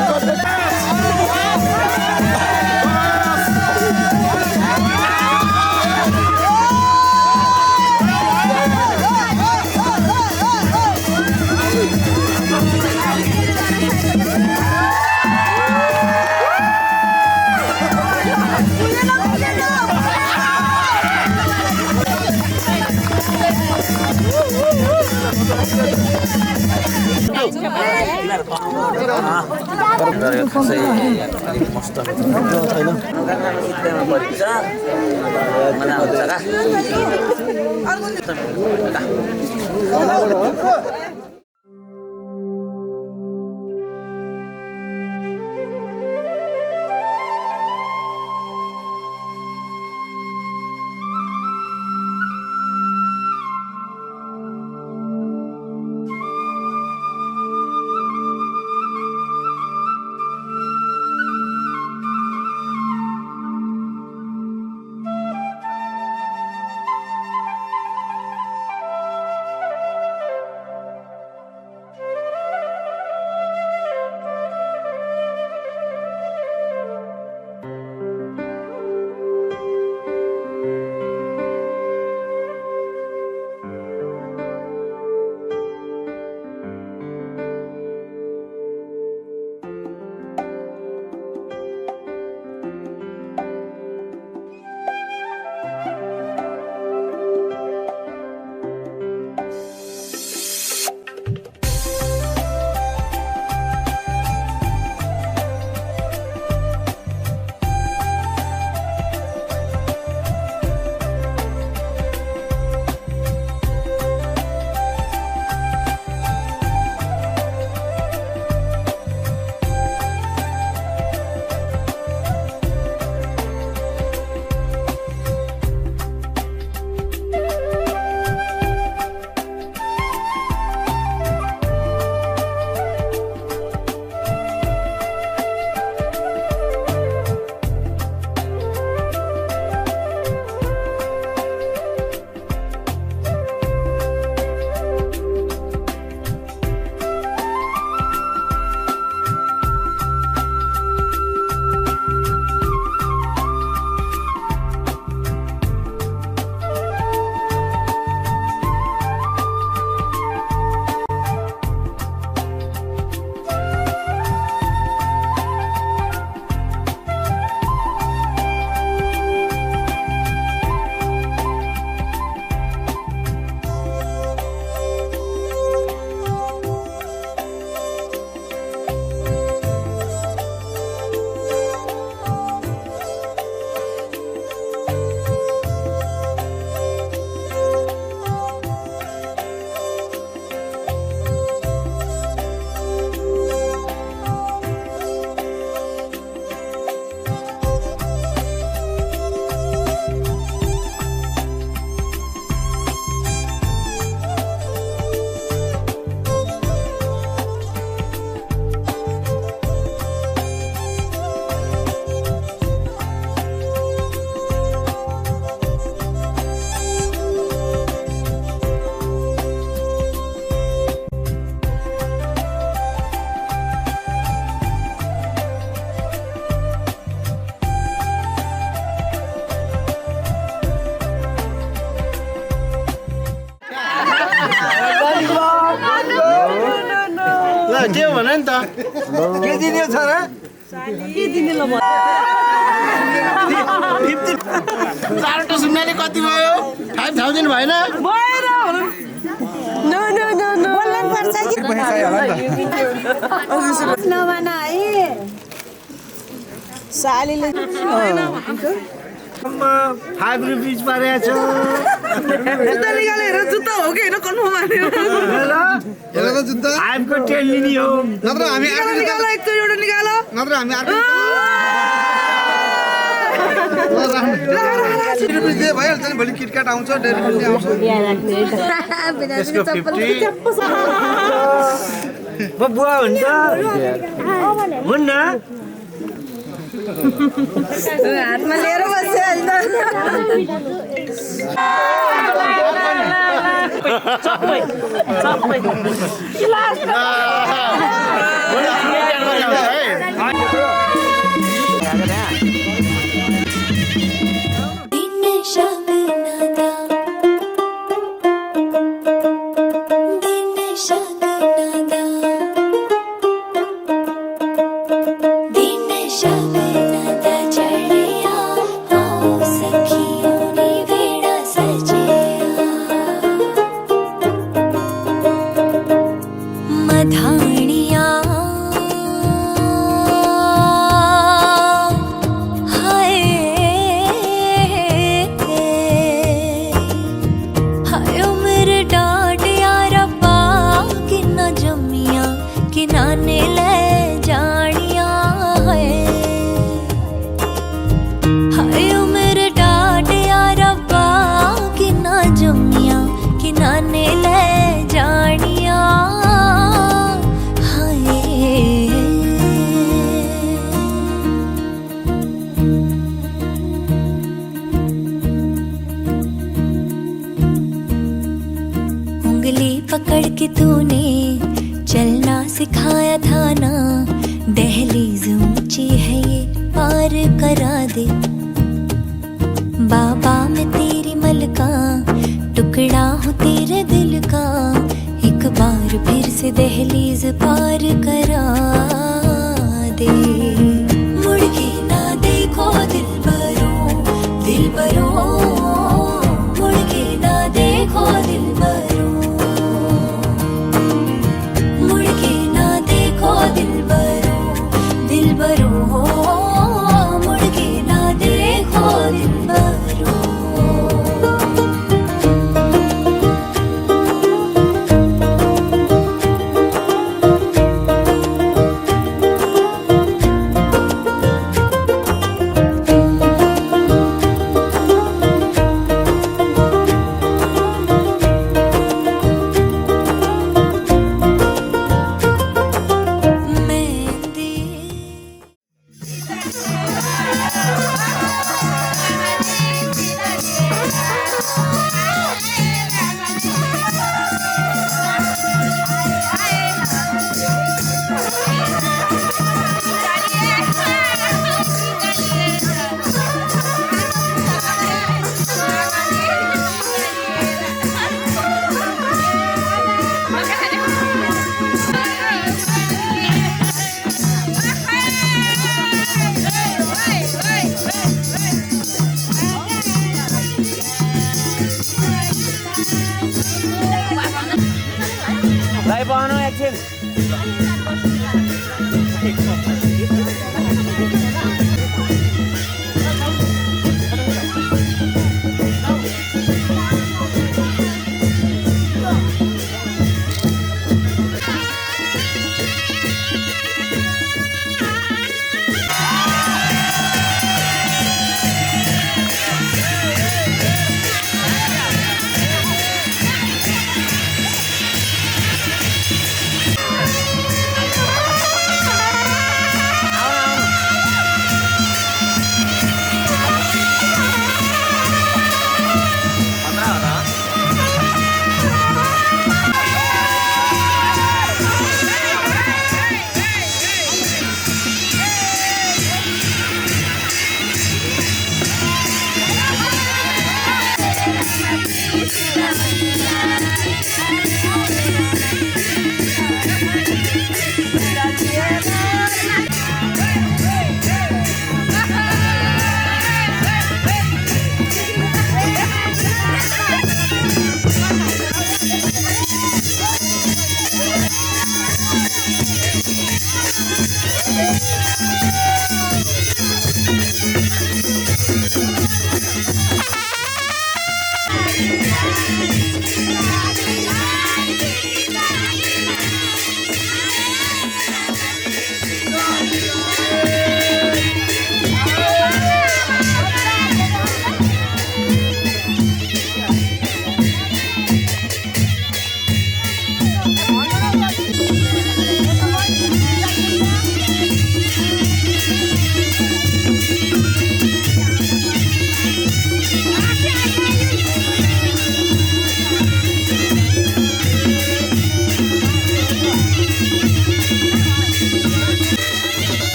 Speaker 6: त्यो भन नि त
Speaker 5: के दिने छ र
Speaker 6: चारवटा सुन्नाले कति भयो 5000 भएन
Speaker 2: नभना है सालीले
Speaker 5: 5 रुपैयाँ पारेको छ
Speaker 2: जुत्ता निकालेर जुत्ता हो कि होइन कन्फर्म मान्यो
Speaker 5: हेर जुत्ता आइमको 10 लिने हो नत्र हामी
Speaker 2: निकालो एकचोटि एउटा निकालो
Speaker 5: नत्र हामी अर्को रुपैयाँ दे भइहाल्छ नि भोलि किटकाट आउँछ डेरी पनि आउँछ
Speaker 6: त्यसको 50
Speaker 5: बुवा हुन्छ हुन्न
Speaker 2: हातमा लिएर बस्छ हैन
Speaker 10: पकड़ के तूने चलना सिखाया था ना, दहलीज ऊंची है ये पार करा दे। बाबा मैं तेरी मलका, टुकड़ा हूँ तेरे दिल का, एक बार फिर से दहलीज पार करा दे। मुड़ के ना देखो दिल बरो, मुड़ के ना देखो दिल बरो, मुड़ के ना देखो दिल बरो, मुड़ के ना देखो दिल बरो।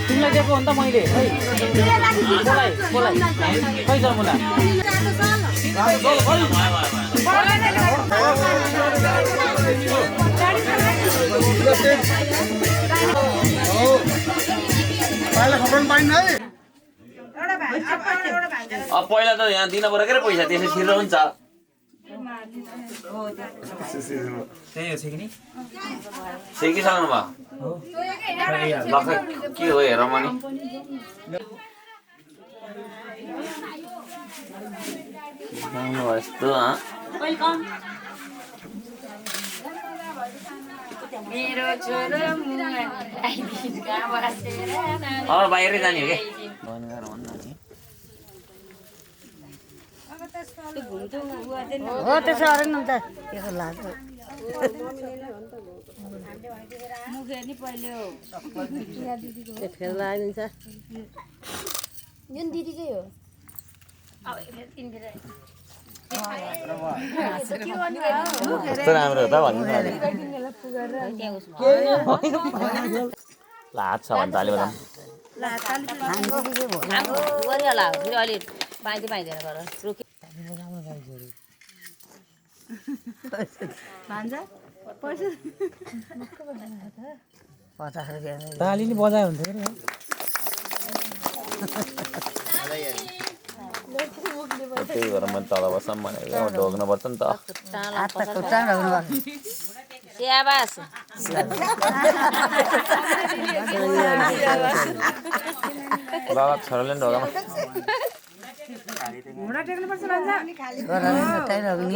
Speaker 9: तिमीलाई दिएको हो नि त मैले खै जमुना
Speaker 11: अब पहिला त यहाँ दिन पर्यो के पैसा त्यसै छिर्रो हुन्छ सिकिसक्नु भयो के हो हेर मनी यस्तो
Speaker 3: मेरो छोरो
Speaker 11: अब बाहिरै जाने हो क्या
Speaker 5: हो त्यसो अरे न त त्यसो लाग्छ
Speaker 3: मुखे नि पहिले हो
Speaker 5: फेर लगाइदिन्छ
Speaker 3: जुन दिदीकै हो अब फेरि तिनतिर
Speaker 11: कस्तो राम्रो हो त भन्नु लाज छ भने ताली बजाउँ
Speaker 3: गरिहाल्ला फेरि अलि पाइँदैन गर रोक्यो
Speaker 5: ताली नि बजायो हुन्थ्यो नि
Speaker 11: त्यही भएर मैले तल बस्छौँ भनेको ढोग्नुपर्छ नि त
Speaker 3: स्याबास
Speaker 11: बाबा छोराले नि ढोगामा मम्मी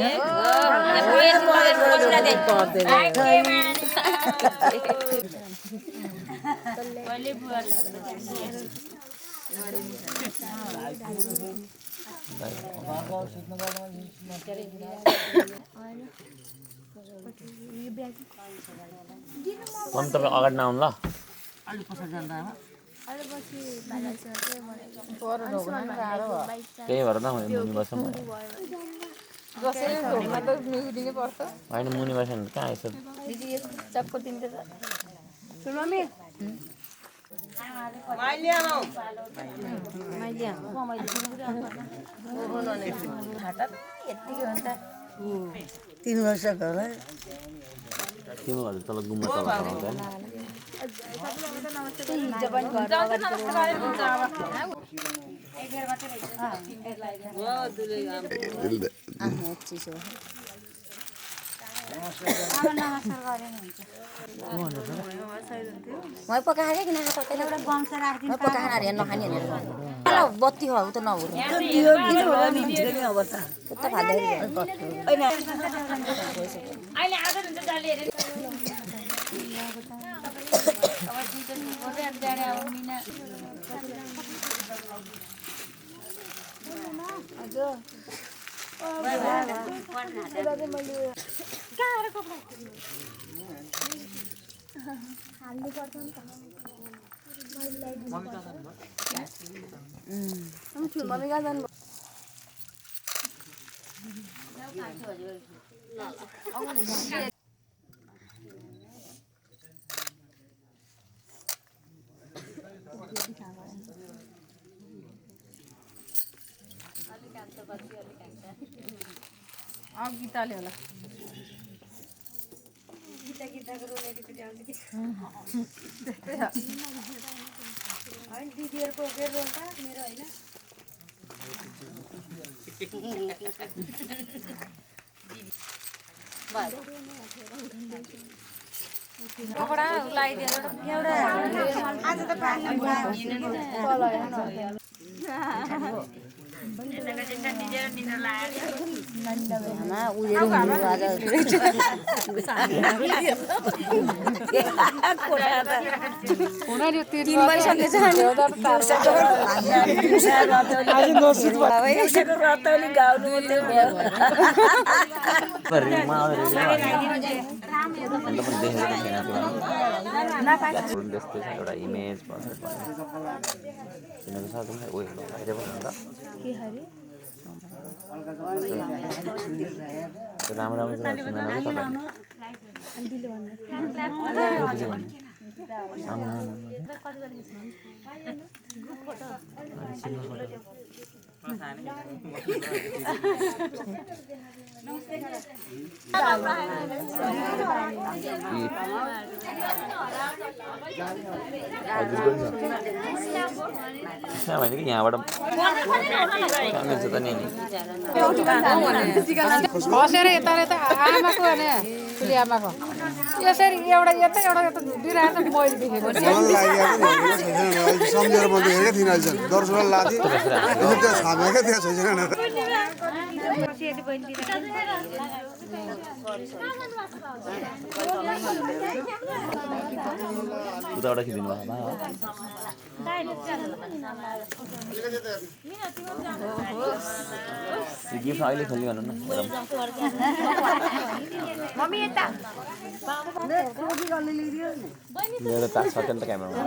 Speaker 11: तपाईँ अगाडि नआउनु ल त्यही भएर त मुनि बस्छौँ होइन मुनि बस्यो भने कहाँ आइसक्यो
Speaker 5: तीन वर्षको होला
Speaker 11: तिम्रो घर तल गुम्बा तल
Speaker 3: बत्ती हो त नहुनु गीताले होला गीताको रोल एकचोटि आउँछ कि होइन दिदीहरूको के रोल त मेरो होइन कपडा लगाइदिएर एउटा आज त पानी निजेर निन्द्रा लाग्यो
Speaker 11: एउटा इमेज राम्रो यहाँबाट
Speaker 3: बसेर यता यता आमाको भने ठुली आमाको यसरी एउटा यता झुटिरहेको मैले देखेको
Speaker 5: सम्झेर मैले हेरेकै थिइनँ अहिले दर्शकलाई लाथेँ त्यहाँ छापेकै थियो छैन
Speaker 11: उताबाट खिचिदिनु भएको गिफ्ट अहिले खोल्नु भनौँ न मेरो तास छ नि त क्यामेरामा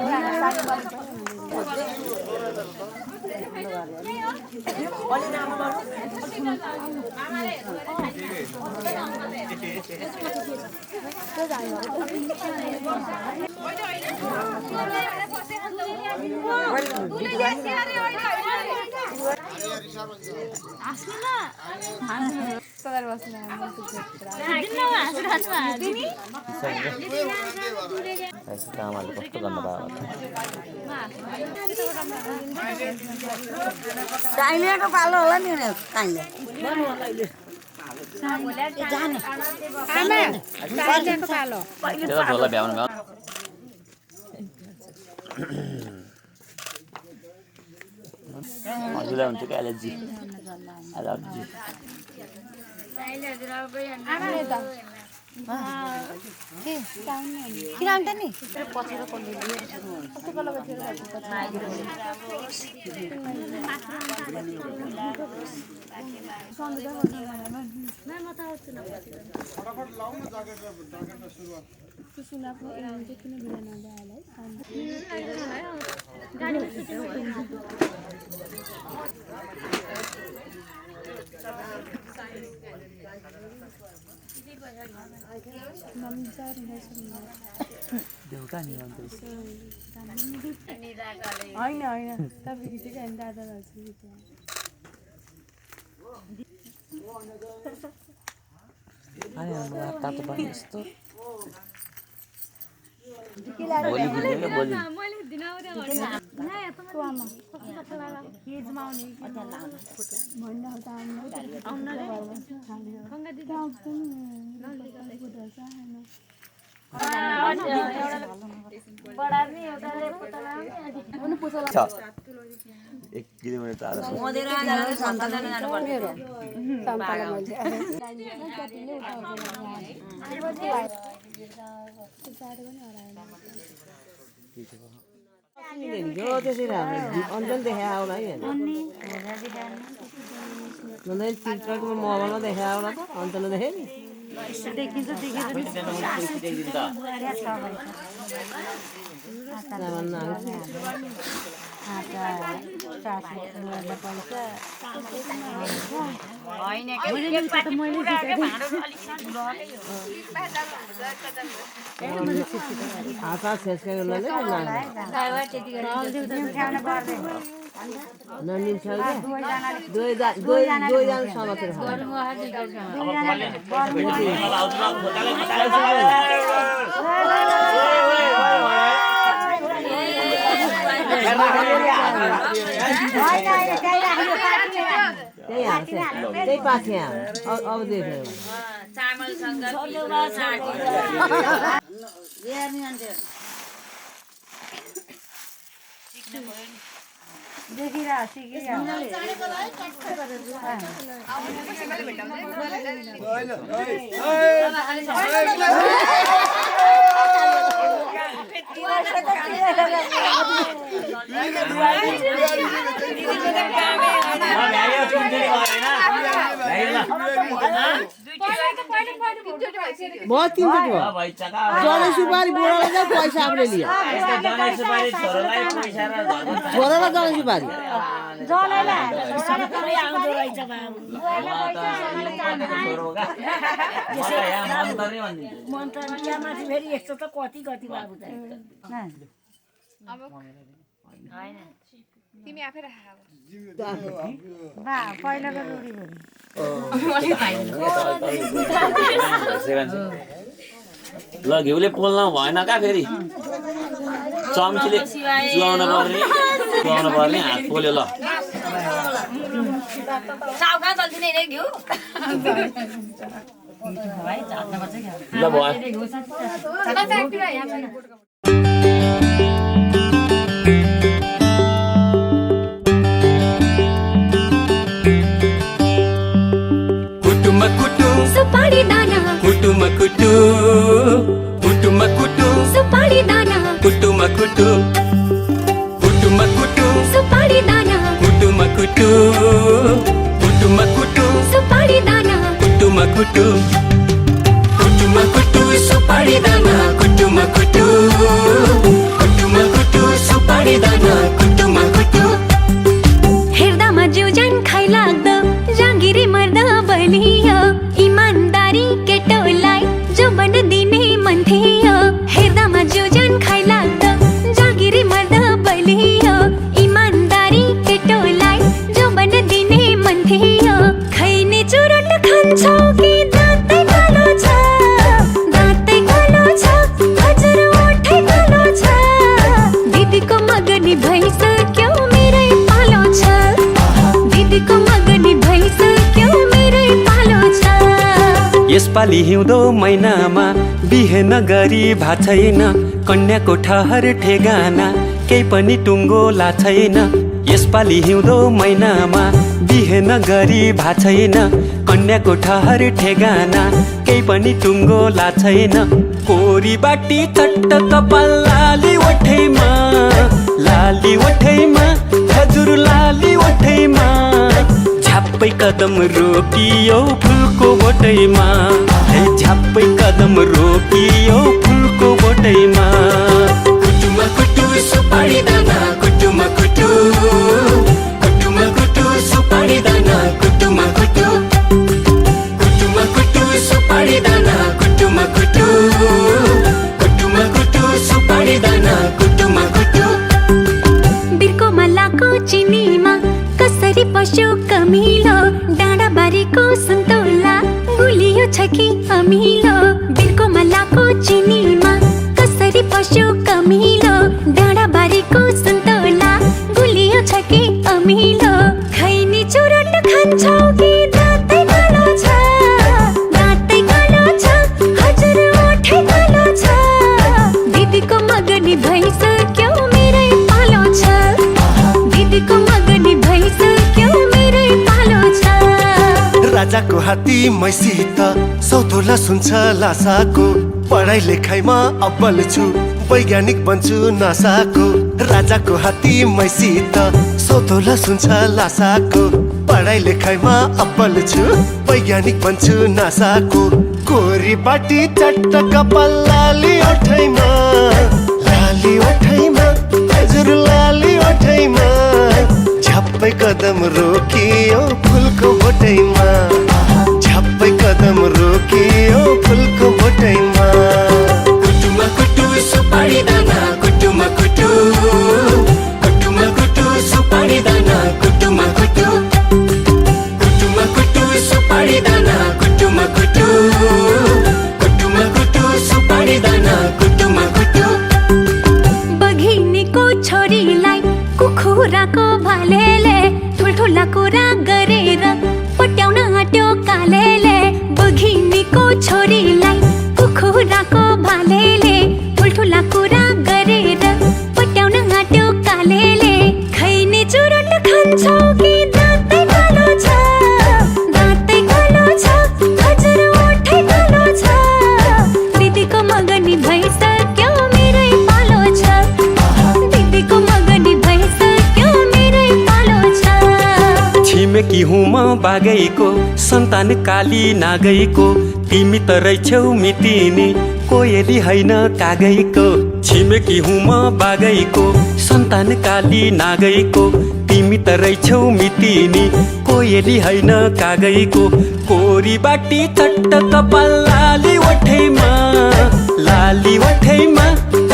Speaker 11: आमाले कस्तो गर्नु भयो
Speaker 3: काइलियाको पालो होला नि काइलियाको पालो
Speaker 11: झोला भ्याउनु भयो हजुरलाई हुन्छ कि एलर्जी एलर्जी देउका नि
Speaker 3: होइन होइन तपाईँ खिचेको होइन दादा दाजु
Speaker 11: तातो पानी यस्तो बोली बुझ्यो बोली एक किलोमिटर टाढो
Speaker 3: अन्जल देखा होला है टिकटकमा मोबाइलमा देखा होला त अन्जल देखे नि देखिन्छ त्यही पाथ्या अब देख्यो चामलसँग
Speaker 4: जनै सुपारी बुढालाई चाहिँ पैसा आफूले लियो छोरा र जनै सुपारी
Speaker 3: तिमी आफै राख
Speaker 11: ल घिउले पोल्न भएन का फेरि चम्चीले चुहाउन पर्ने हात पोल्यो ल ल भयो
Speaker 10: सुपारी दाना
Speaker 7: कुटुमा कुटु कुटुमा कुटु
Speaker 10: सुपारी दाना
Speaker 7: कुटुमा कुटु कुटुमा कुटु
Speaker 10: सुपारी दाना
Speaker 7: कुटुमा कुटु कुटुमा कुटु
Speaker 10: सुपारी दाना
Speaker 7: कुटुमा कुटु कुटुमा कुटु सुपारी दाना कुटुमा कुटु कुटुमा कुटु सुपारी दाना कुटुमा कुटु
Speaker 10: हेर्दामा जिउ ज्यान खाइ लाग्दो जागिरी मर्दा बलियो इमानदारी केटोलाई जो बन दिने मन थियो हेर्दामा जिउ ज्यान खाइ लाग्दो जागिरी मर्दा बलियो इमानदारी केटोलाई जो बन दिने मन थियो खैने चुरोट खान्छौ कि दाँतै कालो छ हजुर ओठै कालो छ दिदीको मगनी भइसक्यो मेरै पालो छ दिदीको मगनी भइसक्यो मेरै पालो छ
Speaker 7: यसपालि हिउँदो महिनामा बिहे नगरी भा छैन कन्याको ठहर ठेगाना केही पनि टुङ्गो ला छैन यसपालि हिउँदो महिनामा बिहे नगरी भा छैन कन्याको ठहर ठेगाना केही पनि टुङ्गो ला छैन कोरी बाटी चट्ट कपाल लाली ओठैमा हजुर लाली ओठैमा झ्याप्पै कदम रोकियो फुलको बोटैमा झ्याप्पै कदम रोकियो फुलको बोटैमा कुटुमा कुटु सुपारी दाना कुटुमा कुटु कुटुमा कुटु सुपारी दाना कुटुमा कुटु कुटुमा कुटु सुपारी दाना कुटुमा कुटु कुटुमा कुटु सुपारी दाना कुटुमा कुटु
Speaker 10: बिर्को मलाको चिनीमा कसरी पस्यो कमिलो डाँडा बारीको सन्तोला गुलियो छ कि अमिलो बिर्को मलाको चिनीमा कसरी पस्यो कमिलो डाँडा बारीको सन्तोला गुलियो छ कि अमिलो खैनी चुरोट खान्छौ कि दाँतै कालो छ हजुर ओठै कालो छ दिदीको मगनी भइसक्यो मेरै पालो छ दिदीको मगनी भइसक्यो मेरै पालो छ
Speaker 7: राजाको हात्ती मैसित सौतोला सुन्छ लासाको पढाइ लेखाइमा अब्बल छु वैज्ञानिक बन्छु नासाको राजाको हात्ती मैसित सौतोला सुन्छ लासाको पढाइ लेखाइमा अब्बल छु वैज्ञानिक बन्छु नासाको कोरी बाटी चट्ट कपाल लाली ओठैमा हजुर लाली ओठैमा झ्याप्पै कदम रोकियो फुलको बोटैमा झ्याप्पै कदम रोकियो फुलको बोटैमा कुटुमा कुटु सुपारी दाना कुटुमा कुटु कुटुमा कुटु सुपारी दाना कुटुमा कुटु कुटुमा कुटु सुपारी दाना कुटुमा कुटु कुटुमा कुटु सुपारी दाना कुटुमा कुटु
Speaker 10: बघिनीको छोरीलाई कुखुराको भालेले ठुल्ठुला कुरा गरेर पट्याउन आँट्यो कालेले बघिनीको छोरीलाई कुखुराको भालेले ठुल्ठुला कुरा गरेर पट्याउन आँट्यो कालेले खैने चुरोट
Speaker 7: छिमेकी हुँ म बागैको सन्तान काली नागैको तिमी त रहेछौ मितिनी कोयली होइन कागैको छिमेकी हुँ म बागैको सन्तान काली नागैको तिमी त रहेछौ मितिनी कोयली होइन कागैको कोरी बाटी चट्ट कपाल लाली ओठैमा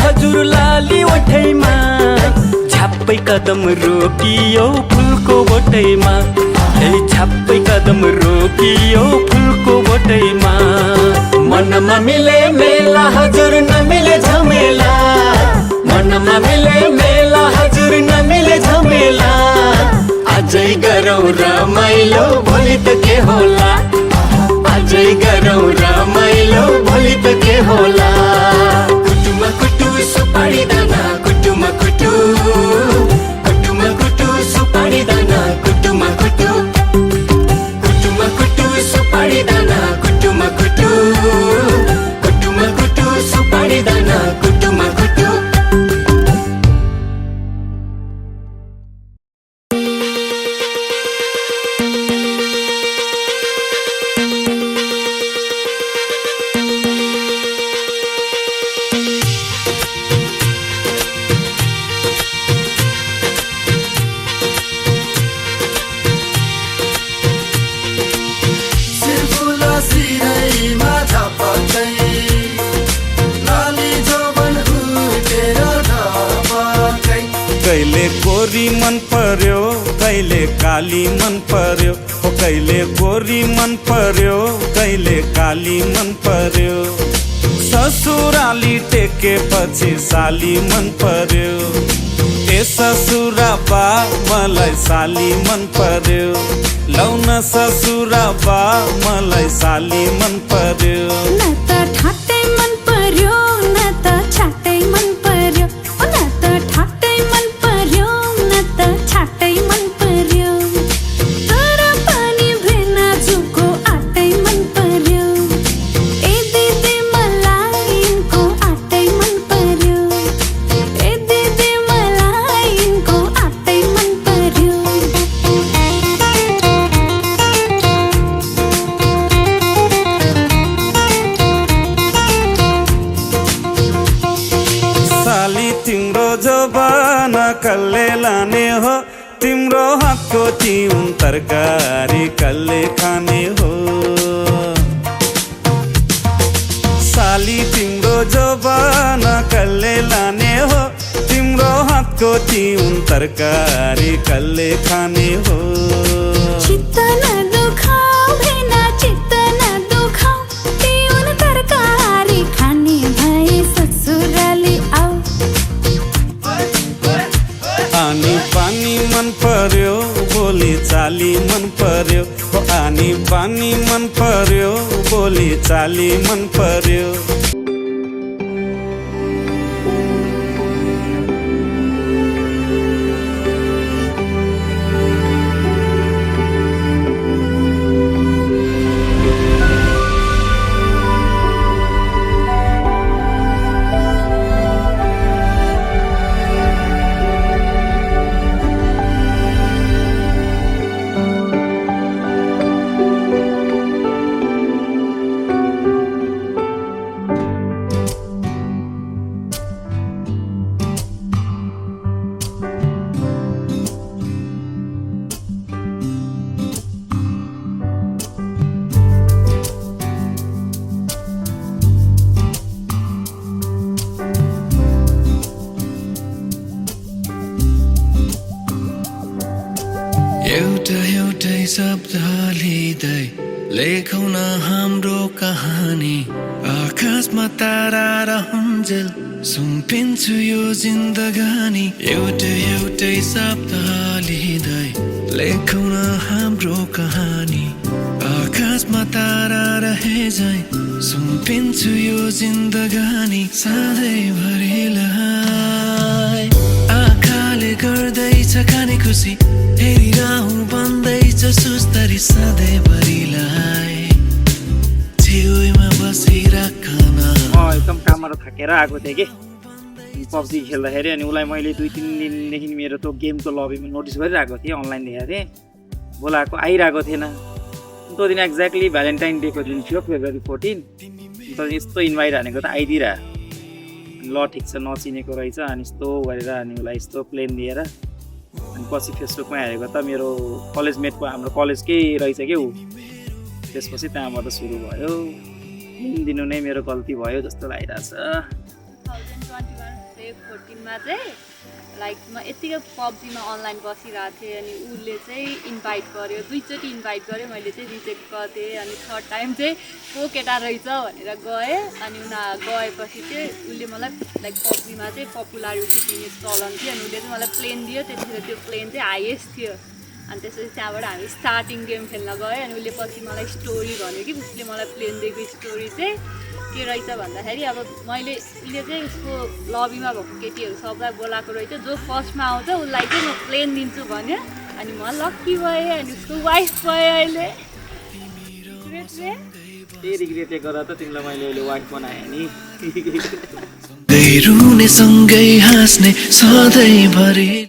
Speaker 7: हजुर लाली ओठैमा छाप्पै कदम रोकियो फुलको बोटैमा छाप्पै कदम रोकियो फुलको बोटैमा मनमा मिले मेला हजुर नमिले झमेला मनमा मिले मेला हजुर नमिले झमेला अझै गरौँ रमाइलो भोलि त के होला अझै गरौँ रमाइलो भोलि त के होला कुटुमा कुटु सुपारी दाना कुटुमा कुटु कुटुमा कुटु सुपारी दाना कुटुमा कुटु कुटुमा कुटु सुपारी दाना कुटुमा कुटु कुटुमा कुटु सुपारी दाना कुटुमा कुटु
Speaker 12: कहिले गोरी मन पर्यो कहिले काली मन पर्यो हो कहिले गोरी मन पर्यो कहिले काली मन पर्यो ससुराली टेकेपछि साली मन पर्यो ए ससुरा बा मलाई साली मन पर्यो लौन ससुरा बा मलाई साली मन पर्यो
Speaker 10: न त ठाट्टै मन पर्यो न त छाट्टै मन पर्यो न त ठाट्टै मन पर्यो न त छाट्टै मन पर्यो तर पनि भेना जुको आटै मन पर्यो ए दिदी मलाई यिनको आटै मन पर्यो ए दिदी मलाई यिनको आटै मन पर्यो
Speaker 12: साली तिम्रो जबान कसले लाने हो तिम्रो हातको तिउन तरकारी कसले खाने हो साली तिम्रो जबान कसले लाने हो तिम्रो हातको तिउन तरकारी कसले खाने हो
Speaker 10: चित्त नदुखाऊ भेना चित्त नदुखाऊ तिउन तरकारी खाने भए ससुराली आऊ
Speaker 12: आनी पानी मन पर्यो बोली चाली मन पर्यो हो आनी पानी मन पर्यो बोली चाली मन पर्यो
Speaker 1: एउटा एउटै शब्द लिँदै लेखौँ न हाम्रो कहानी आकाशमा तारा रहन्जेल सुम्पिन्छु यो जिन्दगानी एउटा एउटै शब्द लिँदै लेखौँ न हाम्रो कहानी आकाशमा तारा रहे झै सुम्पिन्छु यो जिन्दगानी सधैँभरिलाई आँखाले गर्दैछ खाने खुसी हेरिरहँ भन्दैछ सुस्तरी सधैँभरिलाई छेउमा बसिराखन
Speaker 9: एकदम कामबाट थाकेर आएको थिएँ कि पब्जी खेल्दाखेरि अनि उसलाई मैले 2-3 दिनदेखि मेरो त्यो गेमको लबीमा नोटिस गरिरहेको थिएँ अनलाइन देखाएको थिएँ बोलाएको आइरहेको थिएन। त्यो दिन एक्ज्याक्टली भ्यालेन्टाइन डेको दिन थियो February 14। तर यस्तो इन्भाइट हानेको त आइदिएर ल ठिक छ नचिनेको रहेछ अनि यस्तो गरेर अनि उसलाई यस्तो प्लेन दिएर अनि पछि फेसबुकमा हेरेको त मेरो कलेजमेटको हाम्रो कलेजकै रहेछ क्या ऊ। त्यसपछि त्यहाँबाट सुरु भयो। दिनु नै मेरो गल्ती भयो जस्तो लागिरहेछ।
Speaker 13: 2021 चाहिँ लाइक म यतिकै पब्जीमा अनलाइन बसिरहेको थिएँ अनि उसले चाहिँ इन्भाइट गर्यो, 2 चोटि इन्भाइट गर्यो, मैले चाहिँ रिजेक्ट गरिदिएँ। अनि 3rd टाइम चाहिँ को केटा रहेछ भनेर गएँ अनि गएपछि चाहिँ उसले मलाई लाइक पब्जीमा चाहिँ पपुलारिटी दिने चलन थियो अनि उसले चाहिँ मलाई प्लेन दियो। त्यतिखेर त्यो प्लेन चाहिँ हाइएस्ट थियो अनि त्यसपछि त्यहाँबाट हामी स्टार्टिङ गेम खेल्न गयो अनि उसले पछि मलाई स्टोरी भन्यो कि उसले मलाई प्लेन दिएको स्टोरी चाहिँ के रहेछ भन्दाखेरि अब मैले उसले चाहिँ उसको लबीमा भएको केटीहरू सबलाई बोलाएको रहेछ, जो फर्स्टमा आउँछ उसलाई चाहिँ म प्लेन दिन्छु भन्यो अनि म लक्की भएँ अनि उसको वाइफ भएँ अहिले।
Speaker 9: रिग्रेट गरेर त तिमीलाई मैले अहिले वाइफ बनाएँ नि।
Speaker 1: रुने सँगै हाँस्ने सधैँभरि